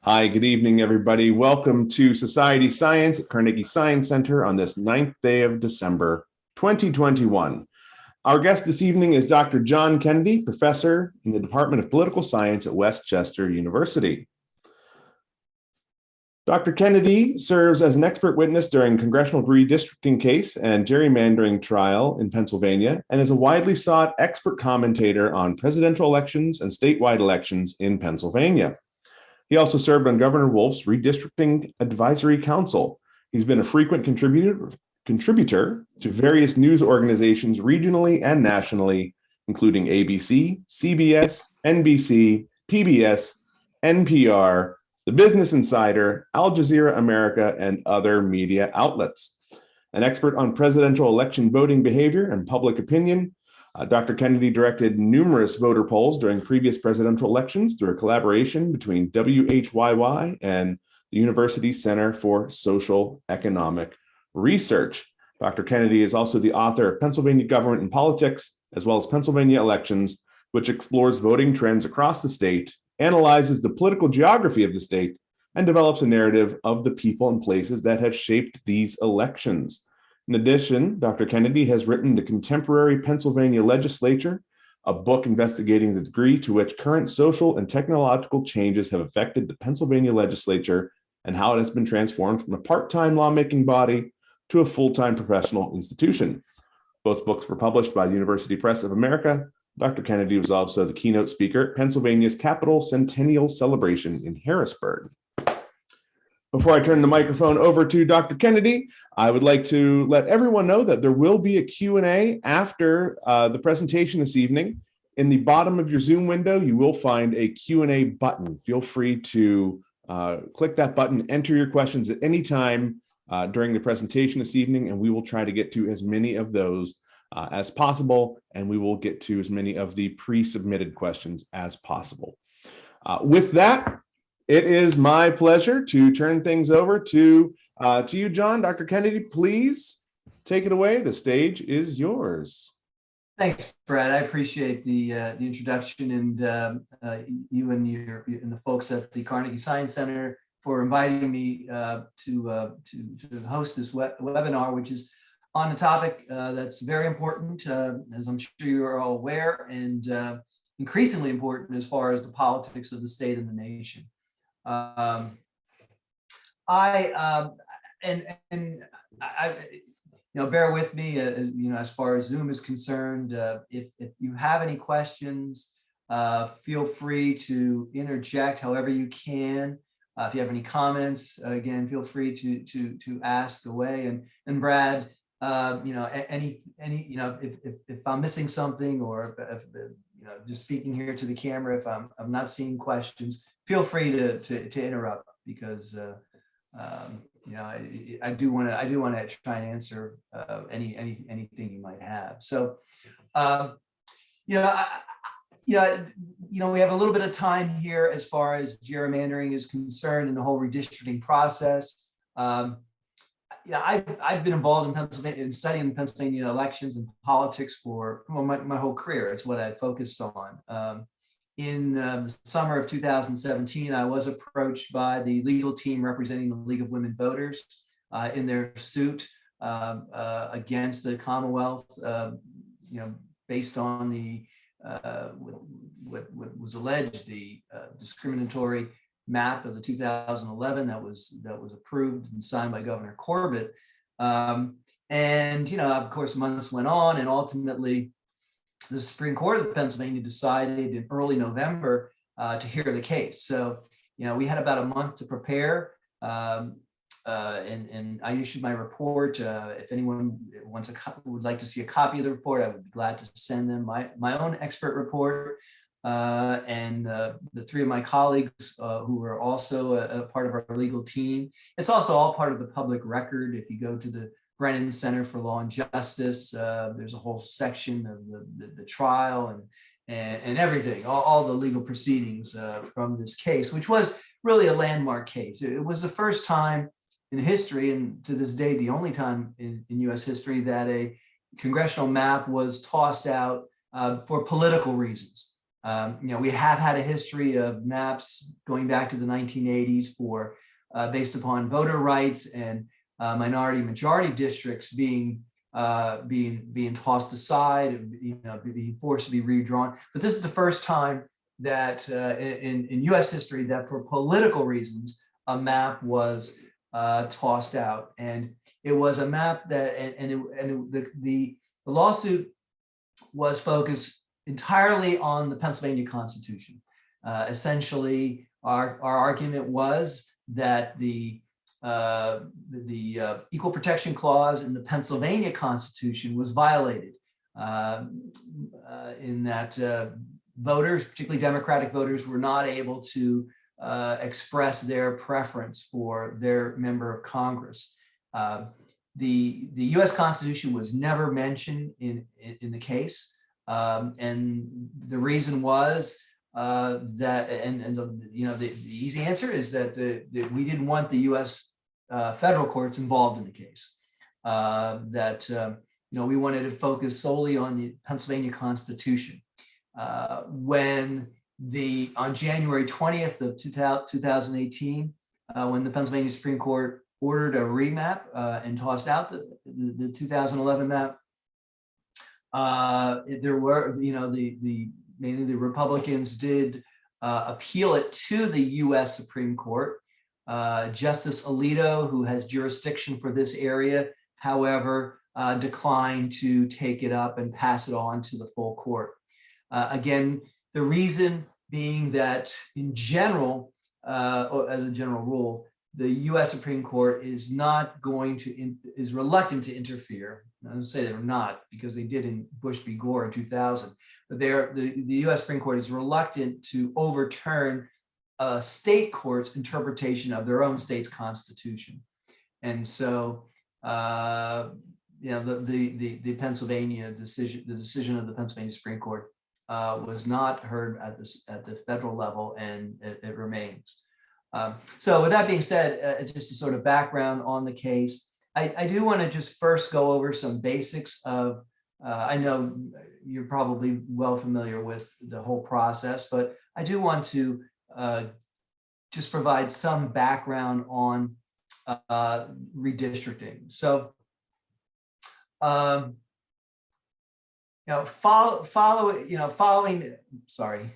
Hi, good evening, everybody. Welcome to Society Science at Carnegie Science Center on this 9th day of December, 2021. Our guest this evening is Dr. John Kennedy, professor in the Department of Political Science at Westchester University. Dr. Kennedy serves as an expert witness during congressional redistricting case and gerrymandering trial in Pennsylvania, and is a widely sought expert commentator on presidential elections and statewide elections in Pennsylvania. He also served on Governor Wolf's Redistricting Advisory Council. He's been a frequent contributor to various news organizations regionally and nationally, including ABC, CBS, NBC, PBS, NPR, The Business Insider, Al Jazeera America, and other media outlets. An expert on presidential election voting behavior and public opinion, Dr. Kennedy directed numerous voter polls during previous presidential elections through a collaboration between WHYY and the University Center for Social Economic Research. Dr. Kennedy is also the author of Pennsylvania Government and Politics, as well as Pennsylvania Elections, which explores voting trends across the state, analyzes the political geography of the state, and develops a narrative of the people and places that have shaped these elections. In addition, Dr. Kennedy has written The Contemporary Pennsylvania Legislature, a book investigating the degree to which current social and technological changes have affected the Pennsylvania legislature and how it has been transformed from a part-time lawmaking body to a full-time professional institution. Both books were published by the University Press of America. Dr. Kennedy was also the keynote speaker at Pennsylvania's Capitol Centennial Celebration in Harrisburg. Before I turn the microphone over to Dr. Kennedy, I would like to let everyone know that there will be a Q&A after the presentation this evening. In the bottom of your Zoom window, you will find a Q&A button. Feel free to click that button, enter your questions at any time during the presentation this evening, and we will try to get to as many of those as possible, and we will get to as many of the pre-submitted questions as possible. With that, it is my pleasure to turn things over to you, John. Dr. Kennedy, please take it away. The stage is yours. Thanks, Brad. I appreciate the introduction, and you and the folks at the Carnegie Science Center for inviting me to host this webinar, which is on a topic that's very important, as I'm sure you are all aware, and increasingly important as far as the politics of the state and the nation. Bear with me, as far as Zoom is concerned. If you have any questions, feel free to interject however you can. If you have any comments, again, feel free to ask away. And Brad, if I'm missing something, or if just speaking here to the camera, if I'm not seeing questions, feel free to interrupt, because I do want to try and answer anything you might have. So we have a little bit of time here as far as gerrymandering is concerned and the whole redistricting process. I've been involved in Pennsylvania and studying Pennsylvania elections and politics for my whole career. It's what I focused on. In the summer of 2017, I was approached by the legal team representing the League of Women Voters in their suit against the Commonwealth, based on the what was alleged the discriminatory map of the 2011 that was approved and signed by Governor Corbett. Of course, months went on, and ultimately the Supreme Court of Pennsylvania decided in early November to hear the case. So, we had about a month to prepare, and I issued my report. If anyone would like to see a copy of the report, I would be glad to send them my own expert report. And the three of my colleagues who were also a part of our legal team. It's also all part of the public record. If you go to the Brennan Center for Law and Justice, there's a whole section of the trial and everything, all the legal proceedings from this case, which was really a landmark case. It was the first time in history, and to this day, the only time in US history, that a congressional map was tossed out for political reasons. We have had a history of maps going back to the 1980s for based upon voter rights and minority majority districts being tossed aside and being forced to be redrawn. But this is the first time that in U.S. history that for political reasons a map was tossed out, and it was a map that the lawsuit was focused entirely on the Pennsylvania Constitution. Essentially, our argument was that the Equal Protection Clause in the Pennsylvania Constitution was violated in that voters, particularly Democratic voters, were not able to express their preference for their member of Congress. The U.S. Constitution was never mentioned in the case. And the reason was that, the easy answer is that we didn't want the U.S. Federal courts involved in the case. We wanted to focus solely on the Pennsylvania Constitution. When on January 20th of 2018, when the Pennsylvania Supreme Court ordered a remap and tossed out the 2011 map, there were, mainly the Republicans did appeal it to the U.S. Supreme Court. Justice Alito, who has jurisdiction for this area, however, declined to take it up and pass it on to the full court. Again, the reason being that in general, or as a general rule, the U.S. Supreme Court is reluctant to interfere. I would say they're not, because they did in Bush v. Gore in 2000. But the U.S. Supreme Court is reluctant to overturn a state court's interpretation of their own state's constitution. And so, the Pennsylvania decision, the decision of the Pennsylvania Supreme Court was not heard at the federal level, and it remains. So with that being said, just a sort of background on the case, I do want to just first go over some basics of, I know you're probably well familiar with the whole process, but I do want to just provide some background on redistricting. So, following, sorry.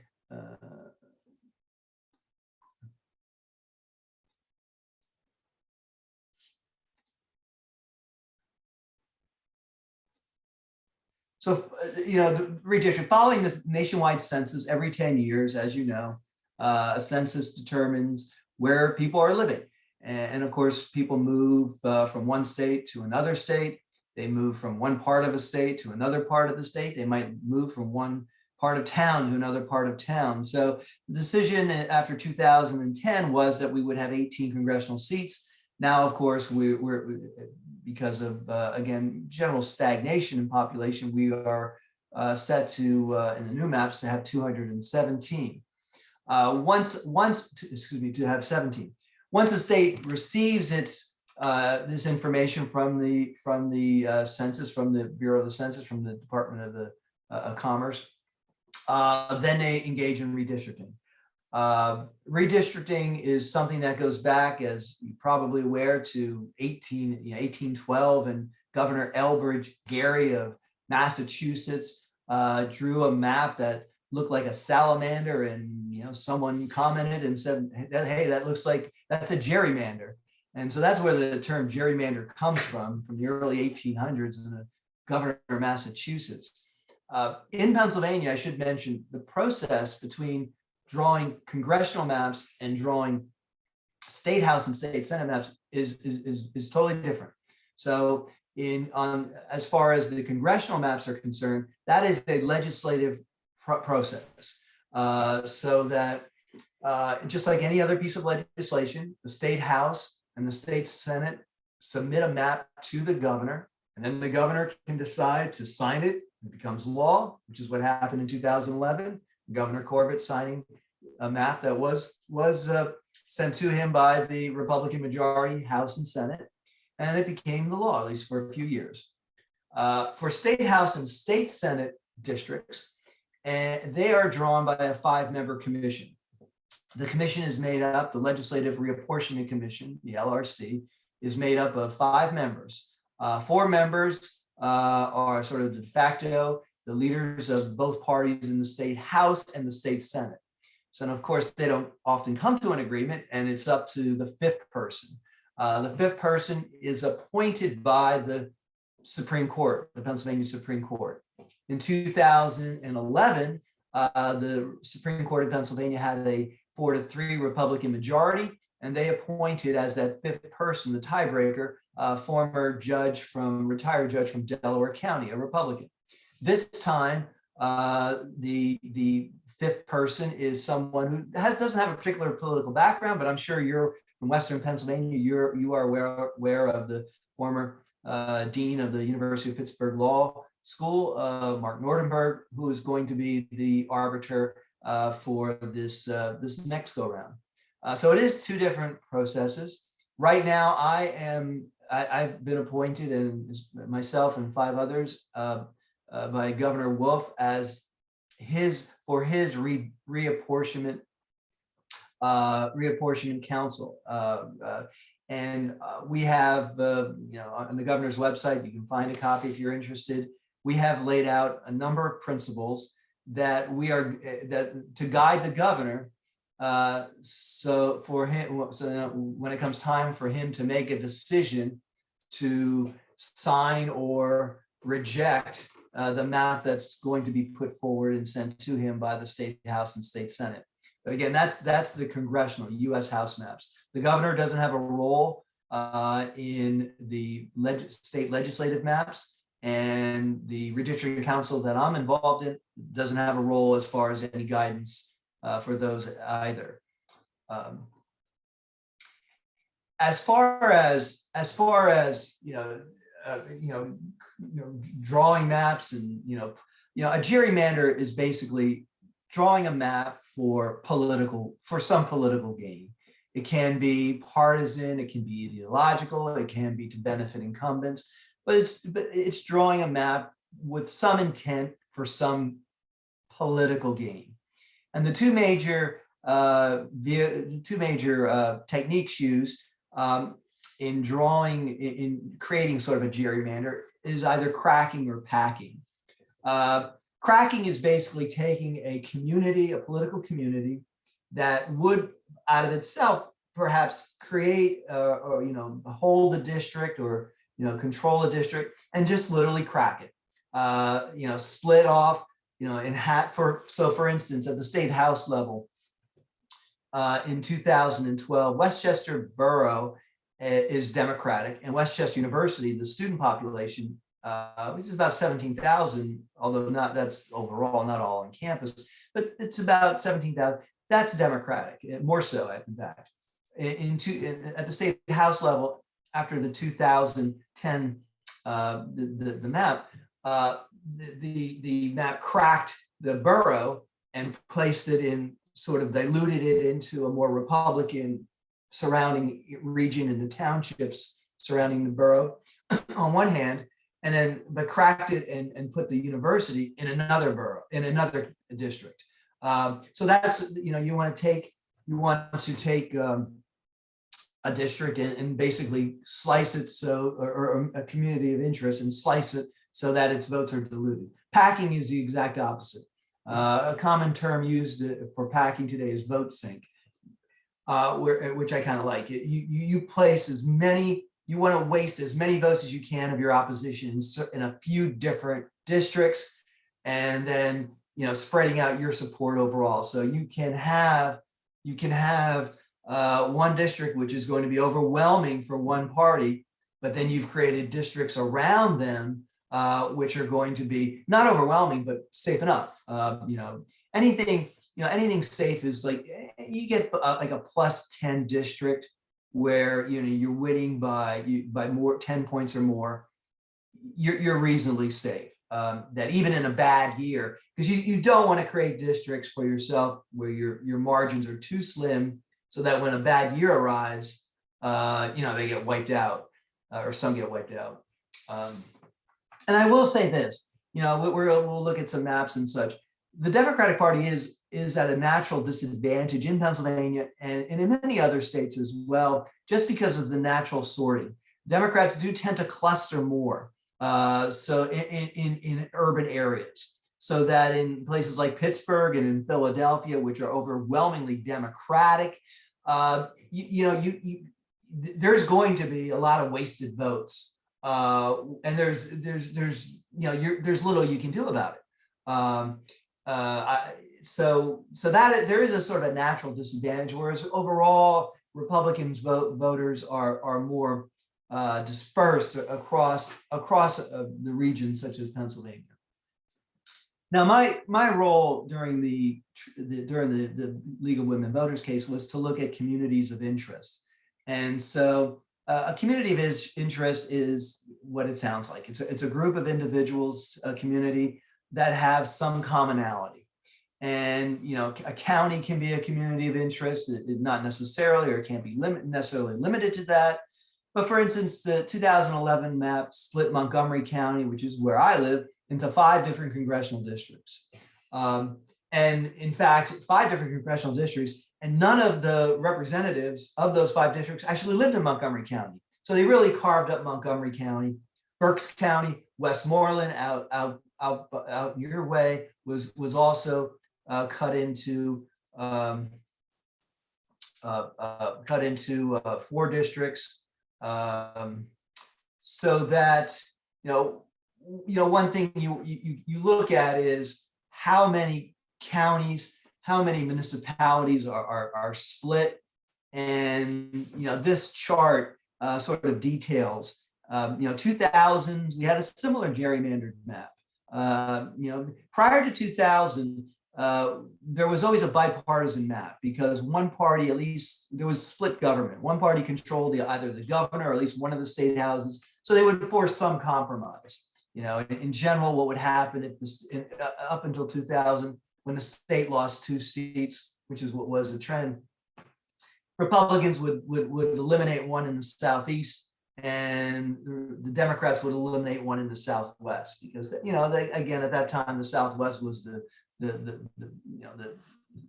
So, the redistricting, following this nationwide census every 10 years, as you know, a census determines where people are living. And of course, people move from one state to another state. They move from one part of a state to another part of the state. They might move from one part of town to another part of town. So the decision after 2010 was that we would have 18 congressional seats. Now, of course, we're because of, again, general stagnation in population, we are set to, in the new maps, to have 217. To have 17. Once a state receives its this information from the census, from the Bureau of the Census, from the Department of the Commerce, then they engage in redistricting. Redistricting is something that goes back, as you're probably aware, to 1812, and Governor Elbridge Gerry of Massachusetts drew a map that looked like a salamander, and someone commented and said, "Hey, that looks like that's a gerrymander." And so that's where the term gerrymander comes from the early 1800s, and the governor of Massachusetts. In Pennsylvania, I should mention the process between drawing congressional maps and drawing state house and state senate maps is totally different. So as far as the congressional maps are concerned, that is a legislative process. So that just like any other piece of legislation, the state house and the state senate submit a map to the governor, and then the governor can decide to sign it. It becomes law, which is what happened in 2011. Governor Corbett signing a map that was sent to him by the Republican majority House and Senate, and it became the law, at least for a few years. For state house and state senate districts, and they are drawn by a 5-member commission. The commission is made up, the Legislative Reapportionment Commission, the LRC, is made up of 5 members. 4 members are sort of de facto the leaders of both parties in the state House and the state Senate. So, and of course, they don't often come to an agreement, and it's up to the 5th person. The 5th person is appointed by the Supreme Court, the Pennsylvania Supreme Court. In 2011, the Supreme Court of Pennsylvania had a 4-3 Republican majority, and they appointed as that 5th person, the tiebreaker, former retired judge from Delaware County, a Republican. This time, the 5th person is someone who doesn't have a particular political background, but I'm sure you're from Western Pennsylvania. You are aware of the former dean of the University of Pittsburgh Law School, Mark Nordenberg, who is going to be the arbiter for this next go round. So it is 2 different processes. Right now, I've been appointed, and myself and 5 others, by Governor Wolf as his reapportionment council. And we have, on the governor's website, you can find a copy if you're interested. We have laid out a number of principles that to guide the governor. So when it comes time for him to make a decision to sign or reject the map that's going to be put forward and sent to him by the state House and state Senate. But again, that's the congressional U.S. House maps. The governor doesn't have a role in the state legislative maps, and the redistricting council that I'm involved in doesn't have a role as far as any guidance for those either. As far as drawing maps and a gerrymander is basically drawing a map for some political gain. It can be partisan, it can be ideological, it can be to benefit incumbents, but it's drawing a map with some intent for some political gain. And the two major techniques used in creating sort of a gerrymander is either cracking or packing. Cracking is basically taking a political community that would out of itself perhaps create or hold a district or control a district and just literally crack it. Split off, for instance, at the state house level, in 2012, Westchester Borough is Democratic, and Westchester University, the student population, which is about 17,000, although that's overall, not all on campus, but it's about 17,000. That's Democratic, more so, in fact. At the state house level, after the 2010 the map, the map cracked the borough and placed it in, sort of diluted it into a more Republican surrounding region and the townships surrounding the borough on one hand, but cracked it and put the university in another borough, in another district. So that's, you want to take a district and basically slice it or a community of interest and slice it so that its votes are diluted. Packing is the exact opposite. A common term used for packing today is vote sink, which I kind of like. You place you want to waste as many votes as you can of your opposition in a few different districts, and then spreading out your support overall. So you can have one district which is going to be overwhelming for one party, but then you've created districts around them which are going to be not overwhelming but safe enough. Anything safe is like you get like a +10 district where you're winning by more 10 points or more. You're reasonably safe. That even in a bad year, because you don't want to create districts for yourself where your margins are too slim, so that when a bad year arrives, they get wiped out, or some get wiped out. And I will say this, we'll look at some maps and such. the Democratic Party is at a natural disadvantage in Pennsylvania and in many other states as well, just because of the natural sorting. Democrats do tend to cluster more, so in urban areas, so that in places like Pittsburgh and in Philadelphia, which are overwhelmingly Democratic, there's going to be a lot of wasted votes, and there's little you can do about it. So that there is a sort of a natural disadvantage, whereas overall Republicans voters are more dispersed across the region, such as Pennsylvania. Now, my role during the League of Women Voters case was to look at communities of interest, and so a community of interest is what it sounds like. It's a group of individuals, a community that have some commonality. And a county can be a community of interest, not necessarily, or it can't be necessarily limited to that. But for instance, the 2011 map split Montgomery County, which is where I live, into 5 different congressional districts. And in fact, 5 different congressional districts, and none of the representatives of those 5 districts actually lived in Montgomery County. So they really carved up Montgomery County. Berks County, Westmoreland, out your way, was also cut into 4 districts, so that one thing you look at is how many counties, how many municipalities are split, and this chart sort of details. 2000, we had a similar gerrymandered map. Prior to 2000. There was always a bipartisan map, because one party, at least there was split government. One party controlled either the governor or at least one of the state houses. So they would force some compromise. In general, what would happen if up until 2000, when the state lost 2 seats, which is what was the trend, Republicans would eliminate one in the Southeast, and the Democrats would eliminate one in the Southwest, because again, at that time, the Southwest was the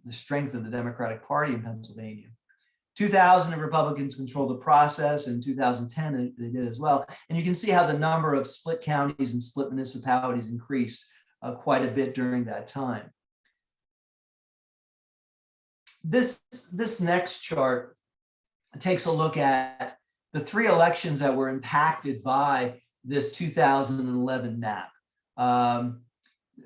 strength of the Democratic Party in Pennsylvania. 2000, the Republicans controlled the process. In 2010, they did as well. And you can see how the number of split counties and split municipalities increased quite a bit during that time. This next chart takes a look at the 3 elections that were impacted by this 2011 map.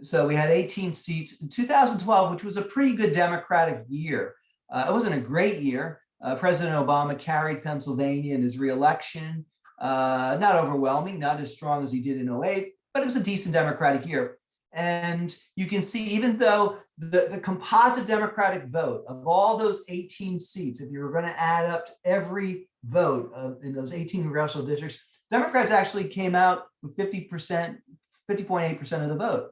So we had 18 seats in 2012, which was a pretty good Democratic year. It wasn't a great year. President Obama carried Pennsylvania in his reelection. Not overwhelming, not as strong as he did in 2008, but it was a decent Democratic year. And you can see, even though the composite Democratic vote of all those 18 seats, if you were going to add up every vote in those 18 congressional districts, Democrats actually came out with 50.8% of the vote.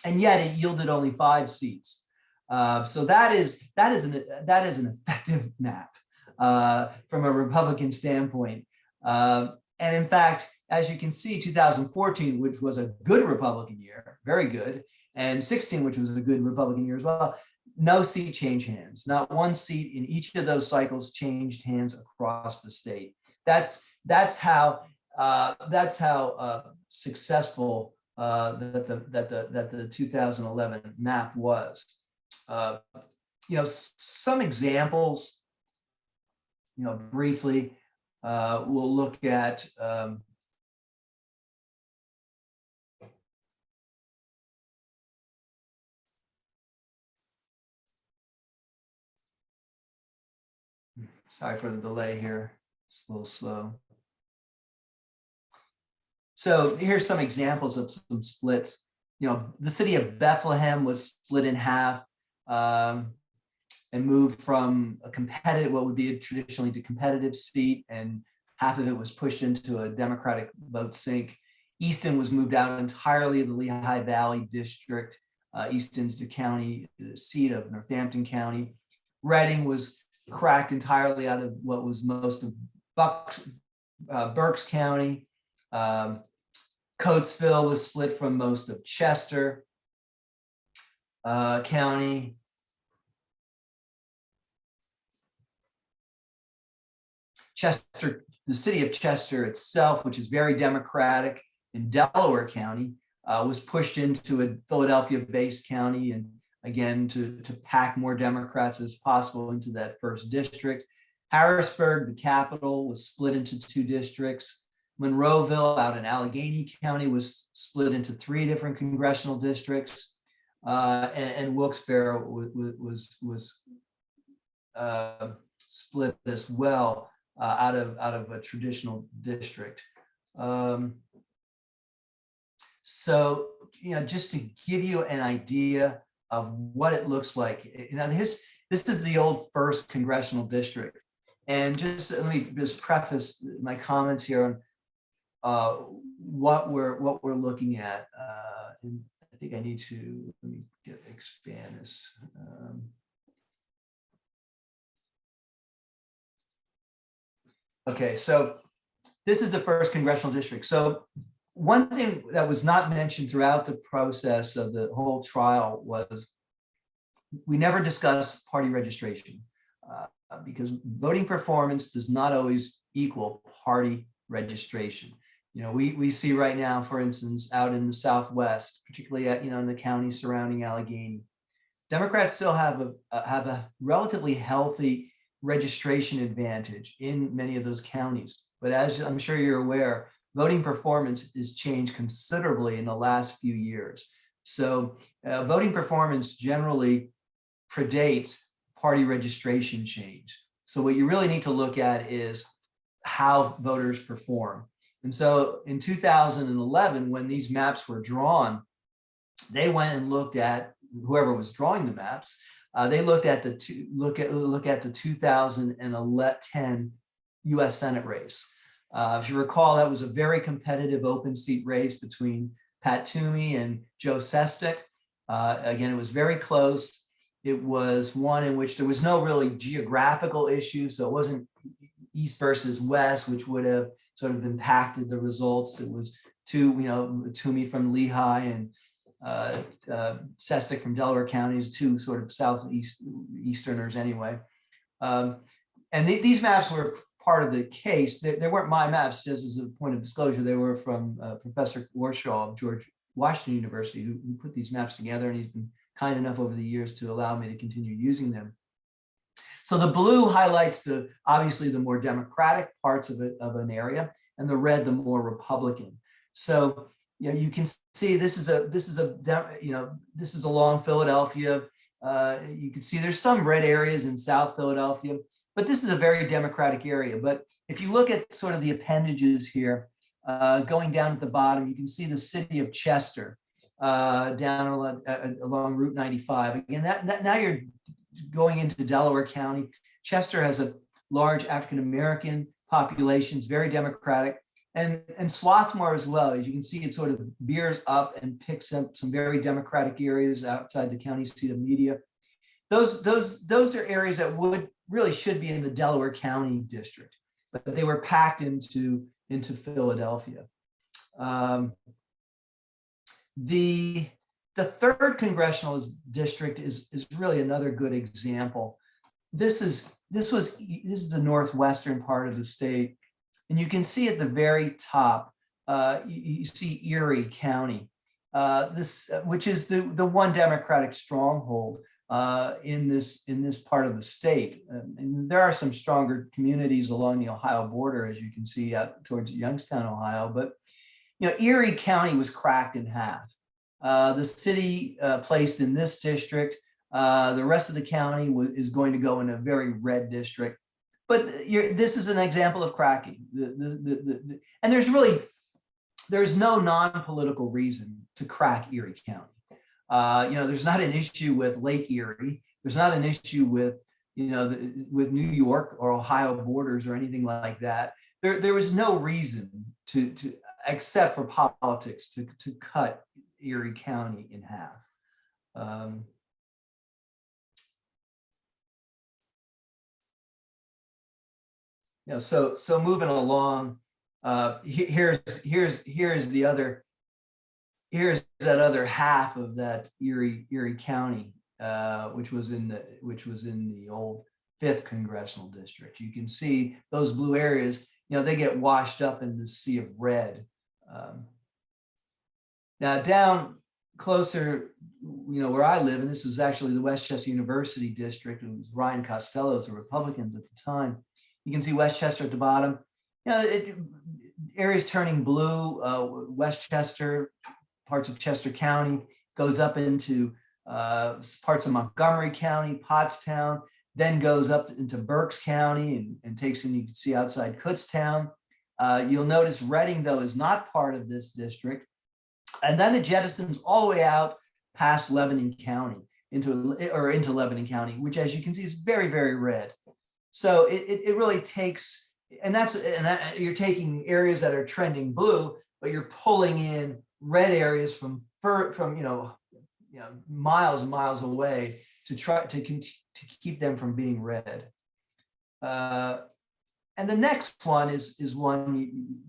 And yet it yielded only 5 seats. So that is an effective map from a Republican standpoint. And in fact, as you can see, 2014, which was a good Republican year, very good, and 16, which was a good Republican year as well, no seat changed hands. Not one seat in each of those cycles changed hands across the state. That's how successful that the 2011 map was. Some examples, briefly, we'll look at sorry for the delay here, it's a little slow. So here's some examples of some splits. The city of Bethlehem was split in half and moved from a competitive, what would be a traditionally competitive seat, and half of it was pushed into a Democratic vote sink. Easton was moved out entirely of the Lehigh Valley district. Easton's the county seat of Northampton County. Reading was cracked entirely out of what was most of Berks County. Coatesville was split from most of Chester. County. Chester, the city of Chester itself, which is very Democratic in Delaware County, was pushed into a Philadelphia-based county, and again to pack more Democrats as possible into that first district. Harrisburg, the capital, was split into 2 districts. Monroeville out in Allegheny County was split into 3 different congressional districts, and Wilkes-Barre was split as well out of a traditional district. So, just to give you an idea of what it looks like, this is the old 1st congressional district. And just let me just preface my comments here on what we're looking at. And I think I need to let me expand this. Okay, so this is the 1st congressional district. So one thing that was not mentioned throughout the process of the whole trial was we never discussed party registration, because voting performance does not always equal party registration. We see right now, for instance, out in the Southwest, particularly in the counties surrounding Allegheny, Democrats still have a relatively healthy registration advantage in many of those counties. But as I'm sure you're aware, voting performance has changed considerably in the last few years. So voting performance generally predates party registration change. So what you really need to look at is how voters perform. And so in 2011, when these maps were drawn, they went and looked at, whoever was drawing the maps, they looked at the 2010 U.S. Senate race. If you recall, that was a very competitive open seat race between Pat Toomey and Joe Sestak. Again, it was very close. It was one in which there was no really geographical issue, so it wasn't East versus West, which would have sort of impacted the results. It was Toomey from Lehigh and Sestak from Delaware counties, 2 sort of Southeasterners anyway. And these maps were part of the case. They weren't my maps, just as a point of disclosure. They were from Professor Warshaw of George Washington University, who put these maps together, and he's been kind enough over the years to allow me to continue using them. So the blue highlights obviously the more Democratic parts of an area, and the red the more Republican. So you can see this is along Philadelphia. You can see there's some red areas in South Philadelphia, but this is a very Democratic area. But if you look at sort of the appendages here, going down at the bottom, you can see the city of Chester down along Route 95. Again, now you're going into Delaware County. Chester has a large African-American population, it's very Democratic, and Swarthmore as well. As you can see, it sort of veers up and picks up some very Democratic areas outside the county seat of Media. Those are areas that really should be in the Delaware County district, but they were packed into Philadelphia. The 3rd congressional district is really another good example. This is the northwestern part of the state, and you can see at the very top, you see Erie County, which is the one Democratic stronghold in this part of the state. And there are some stronger communities along the Ohio border, as you can see out towards Youngstown, Ohio. But Erie County was cracked in half. The city placed in this district. The rest of the county is going to go in a very red district. But this is an example of cracking. And there's no non-political reason to crack Erie County. There's not an issue with Lake Erie. There's not an issue with with New York or Ohio borders or anything like that. There was no reason to except for politics to cut Erie County in half. So moving along, here's the other here's that other half of that Erie County, which was in the old 5th congressional district. You can see those blue areas, they get washed up in the sea of red. Now down closer, where I live, and this was actually the Westchester University district. It was Ryan Costello's, the Republicans at the time. You can see Westchester at the bottom. Areas turning blue. Westchester, parts of Chester County, goes up into parts of Montgomery County, Pottstown, then goes up into Berks County and takes in, you can see outside Kutztown. You'll notice Reading, though, is not part of this district. And then it jettisons all the way out past Lebanon County into Lebanon County, which, as you can see, is very, very red. So it really takes, and you're taking areas that are trending blue, but you're pulling in red areas from miles and miles away to try to keep them from being red. And the next one is one,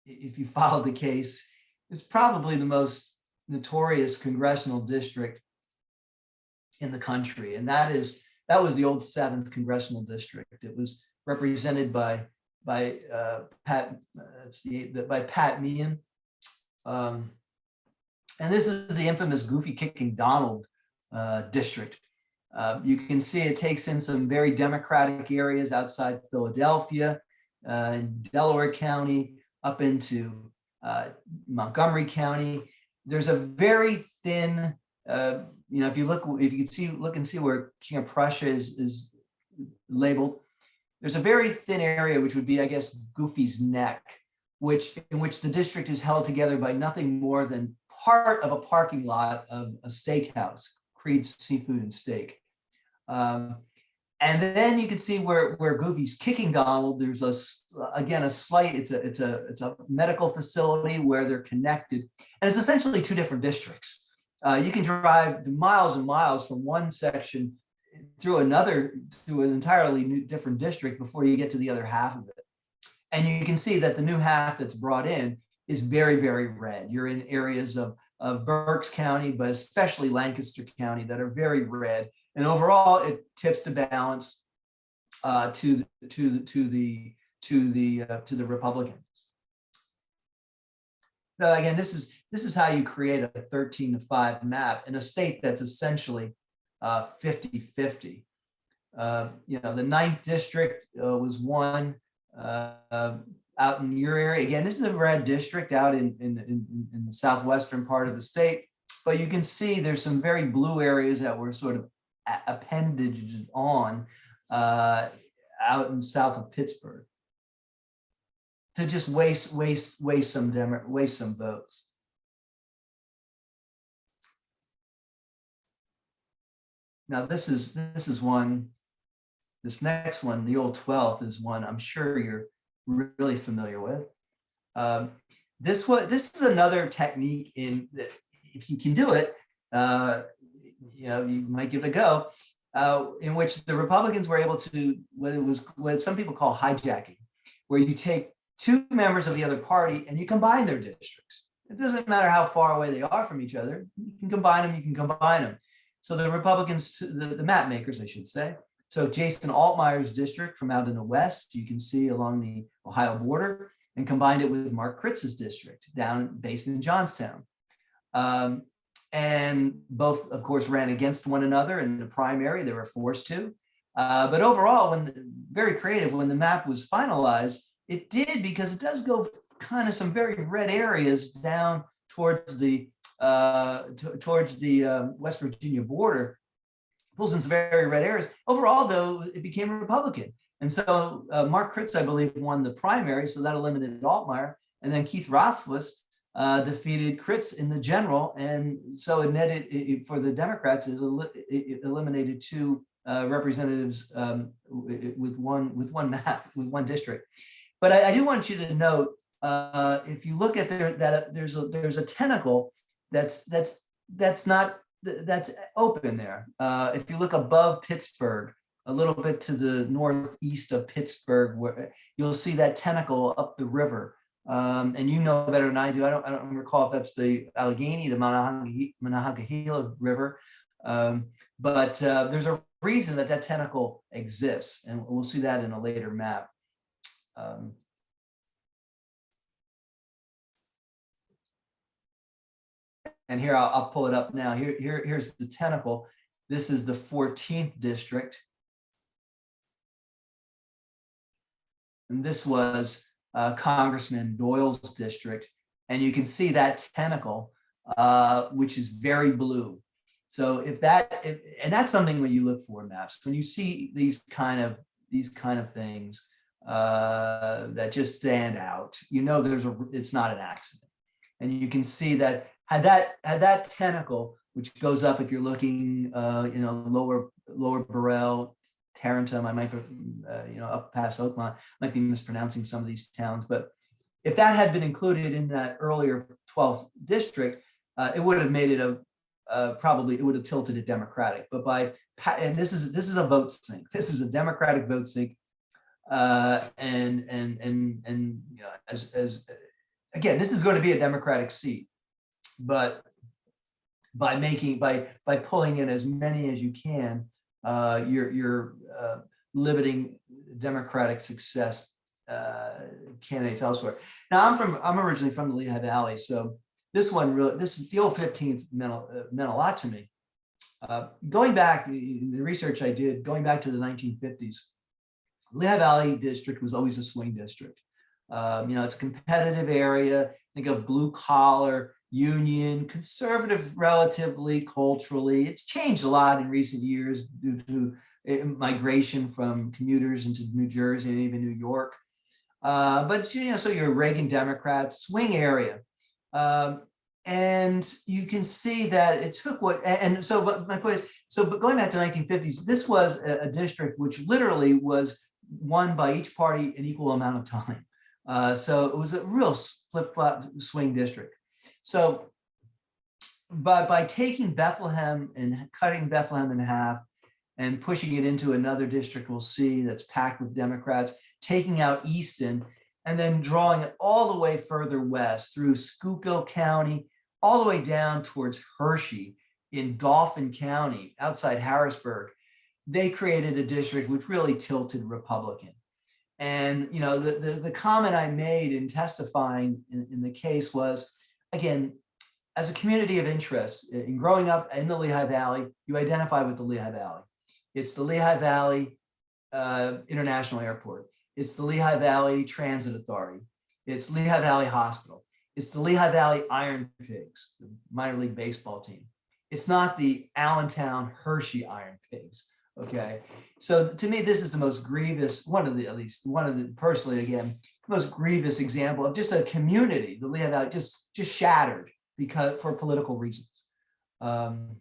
if you followed the case, is probably the most notorious congressional district in the country, and that was the old 7th congressional district. It was represented by Pat Meehan, and this is the infamous Goofy Kicking Donald district. You can see it takes in some very Democratic areas outside Philadelphia, Delaware County, up into Montgomery County. There's a very thin, if you look and see where King of Prussia is labeled, there's a very thin area, which would be, I guess, Goofy's Neck, in which the district is held together by nothing more than part of a parking lot of a steakhouse, Creed's Seafood and Steak. And then you can see where Goofy's Kicking Donald, there's a slight, it's a medical facility where they're connected. And it's essentially 2 different districts. You can drive miles and miles from one section through an entirely different district before you get to the other half of it. And you can see that the new half that's brought in is very, very red. You're in areas of Berks County, but especially Lancaster County, that are very red. And overall, it tips the balance to the Republicans. So again, this is how you create a 13-to-5 map in a state that's essentially 50-50. The 9th district was one out in your area. Again, this is a red district out in the southwestern part of the state, but you can see there's some very blue areas that were sort of appendages on out in south of Pittsburgh to just waste some votes. Now this next one, the old 12th, is one I'm sure you're really familiar with. This is another technique if you can do it, you might give it a go, in which the Republicans were able to what some people call hijacking, where you take 2 members of the other party and you combine their districts. It doesn't matter how far away they are from each other. You can combine them. So the Republicans, the map makers, I should say, so Jason Altmeier's district from out in the west, you can see along the Ohio border, and combined it with Mark Kritz's district based in Johnstown. And both, of course, ran against one another in the primary. They were forced to. But overall, very creative, when the map was finalized, it did, because it does go kind of some very red areas down towards the West Virginia border, pulls in some very red areas. Overall, though, it became Republican. And so Mark Kritz, I believe, won the primary, so that eliminated Altmaier. And then Keith Rothfuss defeated Kritz in the general. And so it netted, for the Democrats, it eliminated 2 representatives with one district. But I do want you to note, if you look at there's a tentacle that's open there. If you look above Pittsburgh, a little bit to the northeast of Pittsburgh, where you'll see that tentacle up the river. And you know better than I do. I don't recall if that's the Allegheny, the Monongahela River, but there's a reason that tentacle exists, and we'll see that in a later map. And here I'll pull it up now. Here's the tentacle. This is the 14th district, and this was Congressman Doyle's district, and you can see that tentacle, which is very blue. So and that's something when you look for maps, when you see these kind of things that just stand out, you know it's not an accident. And you can see that had that tentacle, which goes up if you're looking, lower Burrell, Tarentum, I might be, up past Oakmont, might be mispronouncing some of these towns, but if that had been included in that earlier 12th district, it would have made it probably it would have tilted it Democratic. But and this is a vote sink. This is a Democratic vote sink, and as again, this is going to be a Democratic seat, but by pulling in as many as you can, you're limiting Democratic success candidates elsewhere. Now I'm originally from the Lehigh Valley, so the old 15th meant a lot to me. Going back in the research I did, going back to the 1950s, Lehigh Valley district was always a swing district. It's a competitive area. Think of blue collar, union, conservative relatively, culturally. It's changed a lot in recent years due to migration from commuters into New Jersey and even New York. But so you're Reagan Democrats, swing area. And you can see that it took but my point is, but going back to the 1950s, this was a district which literally was won by each party an equal amount of time. So it was a real flip-flop swing district. So by taking Bethlehem and cutting Bethlehem in half and pushing it into another district we'll see that's packed with Democrats, taking out Easton, and then drawing it all the way further west through Schuylkill County, all the way down towards Hershey in Dauphin County, outside Harrisburg, they created a district which really tilted Republican. And the comment I made in testifying in the case was, again, as a community of interest, in growing up in the Lehigh Valley, you identify with the Lehigh Valley. It's the Lehigh Valley International Airport. It's the Lehigh Valley Transit Authority. It's Lehigh Valley Hospital. It's the Lehigh Valley Iron Pigs, the minor league baseball team. It's not the Allentown Hershey Iron Pigs. Okay, so to me, this is the most grievous, one of the personally, again, most grievous example of just a community, the Lehigh Valley, just shattered for political reasons. Again,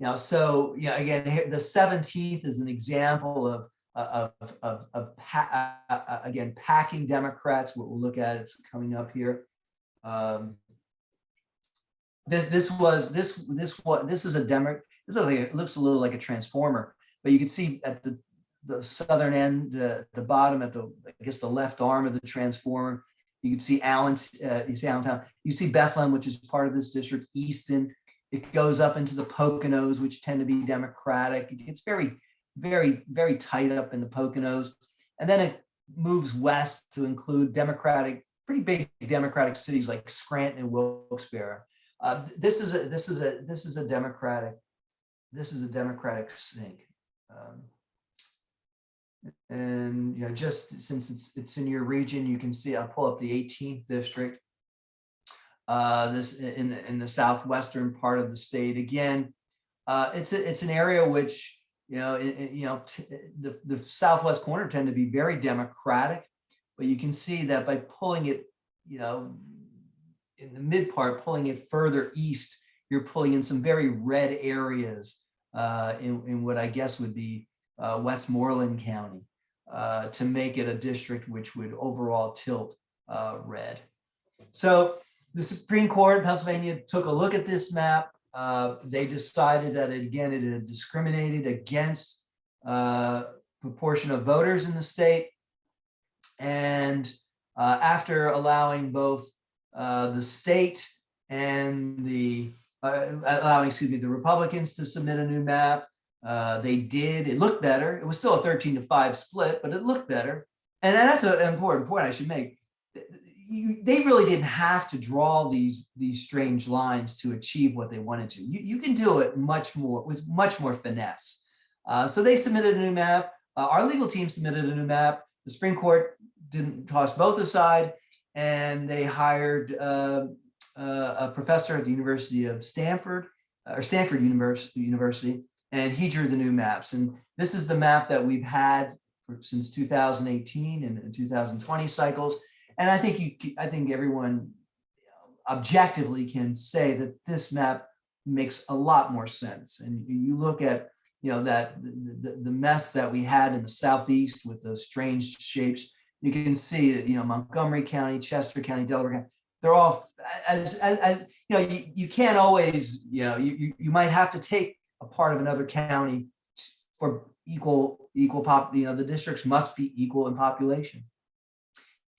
here, the 17th is an example again, packing Democrats. What we'll look at is coming up here. This is a Democrat. It looks a little like a transformer, but you can see at the southern end, the bottom at the left arm of the transformer, you can see Allentown. You see Bethlehem, which is part of this district, Easton. It goes up into the Poconos, which tend to be Democratic. It's very, very, very tight up in the Poconos. And then it moves west to include pretty big Democratic cities like Scranton and Wilkes-Barre. This is a Democratic sink. And just since it's in your region, you can see, I'll pull up the 18th district. This in the southwestern part of the state. Again, it's an area which the southwest corner tend to be very Democratic, but you can see that by pulling it, in the mid part, pulling it further east, you're pulling in some very red areas in what I guess would be Westmoreland County to make it a district which would overall tilt red. So the Supreme Court in Pennsylvania took a look at this map. They decided that it had discriminated against proportion of voters in the state, and after allowing both the state and the the Republicans to submit a new map. They did. It looked better. It was still a 13-5 split, but it looked better. And that's an important point I should make. They really didn't have to draw these strange lines to achieve what they wanted to. You can do it with much more finesse. So they submitted a new map. Our legal team submitted a new map. The Supreme Court didn't toss both aside, and they hired a professor at the University of Stanford, or Stanford University, and he drew the new maps. And this is the map that we've had since 2018 and 2020 cycles. And I think everyone objectively can say that this map makes a lot more sense. And you look at that the mess that we had in the Southeast with those strange shapes. You can see that Montgomery County, Chester County, Delaware County, they're all as you can't always you might have to take a part of another county for equal pop. The districts must be equal in population.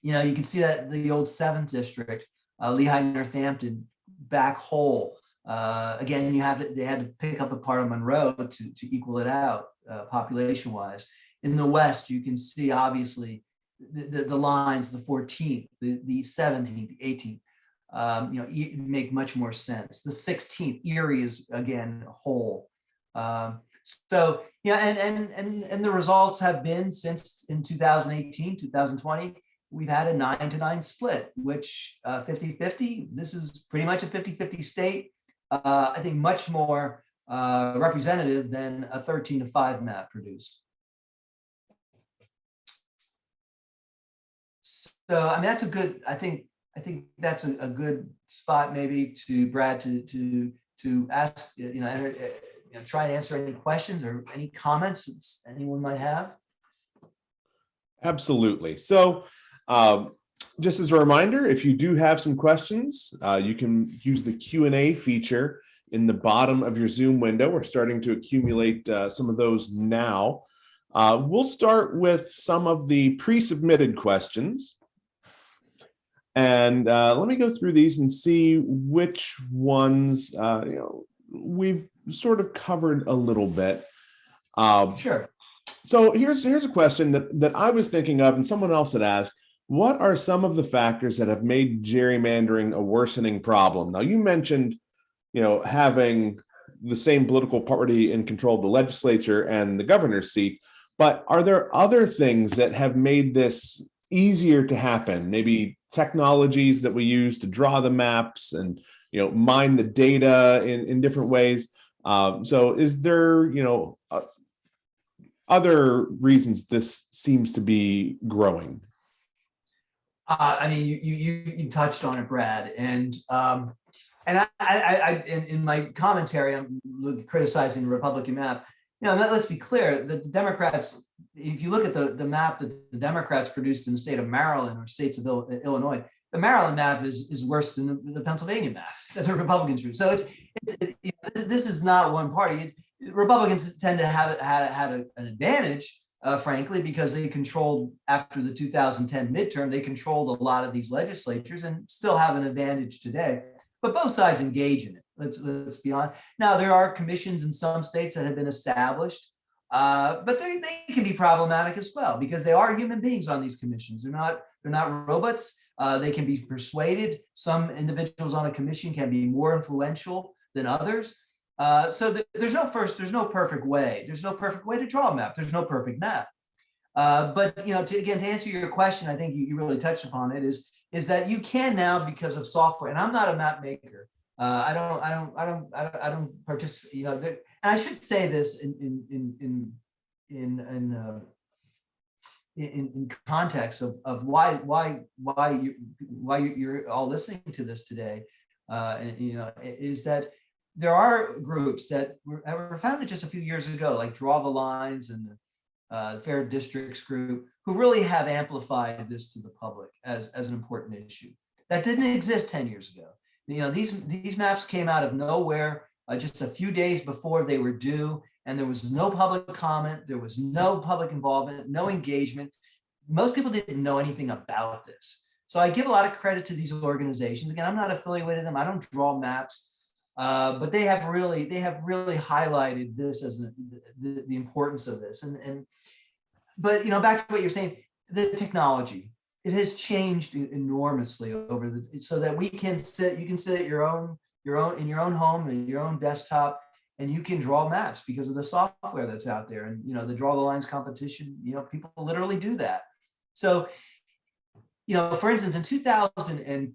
You can see that the old 7th district, Lehigh, Northampton, back whole. Again, they had to pick up a part of Monroe to equal it out population wise. In the West, you can see obviously the lines, the 14th, the 17th, the 18th, make much more sense. The 16th, Erie is again whole. So and the results have been since in 2018, 2020, we've had a 9-9 split, which 50-50. This is pretty much a 50-50 state. I think much more representative than a 13-5 map produced. So I mean that's a good. I think that's a good spot maybe to Brad to ask try and answer any questions or any comments anyone might have. Absolutely. So just as a reminder, if you do have some questions, you can use the Q&A feature in the bottom of your Zoom window. We're starting to accumulate some of those now. We'll start with some of the pre-submitted questions. And let me go through these and see which ones we've sort of covered a little bit. Sure. So here's a question that I was thinking of and someone else had asked. What are some of the factors that have made gerrymandering a worsening problem? Now, you mentioned, having the same political party in control of the legislature and the governor's seat, but are there other things that have made this easier to happen? Maybe technologies that we use to draw the maps and, mine the data in different ways. So is there, other reasons this seems to be growing? I mean, you touched on it, Brad, and I in my commentary, I'm criticizing the Republican map. Let's be clear that the Democrats, if you look at the map that the Democrats produced in the state of Maryland or states of Illinois, the Maryland map is worse than the Pennsylvania map that the Republicans drew. So this is not one party. Republicans tend to have had an advantage. Frankly, because they controlled after the 2010 midterm, they controlled a lot of these legislatures and still have an advantage today. But both sides engage in it. Let's be honest. Now there are commissions in some states that have been established, but they can be problematic as well because they are human beings on these commissions. They're not robots. They can be persuaded. Some individuals on a commission can be more influential than others. So there's no perfect way. There's no perfect way to draw a map. There's no perfect map. But to answer your question, I think you really touched upon it. Is that you can now because of software. And I'm not a map maker. I don't participate. And I should say this in context of why you're all listening to this today. Is that there are groups that were founded just a few years ago, like Draw the Lines and the Fair Districts group, who really have amplified this to the public as an important issue that didn't exist 10 years ago. These maps came out of nowhere just a few days before they were due, and there was no public comment, there was no public involvement, no engagement. Most people didn't know anything about this. So I give a lot of credit to these organizations. Again, I'm not affiliated with them. I don't draw maps, but they have really highlighted this as the importance of this. But back to what you're saying, the technology, it has changed enormously over so that you can sit at your own in your own home and your own desktop, and you can draw maps because of the software that's out there. And the draw the lines competition, people literally do that. So for instance, in 2000 and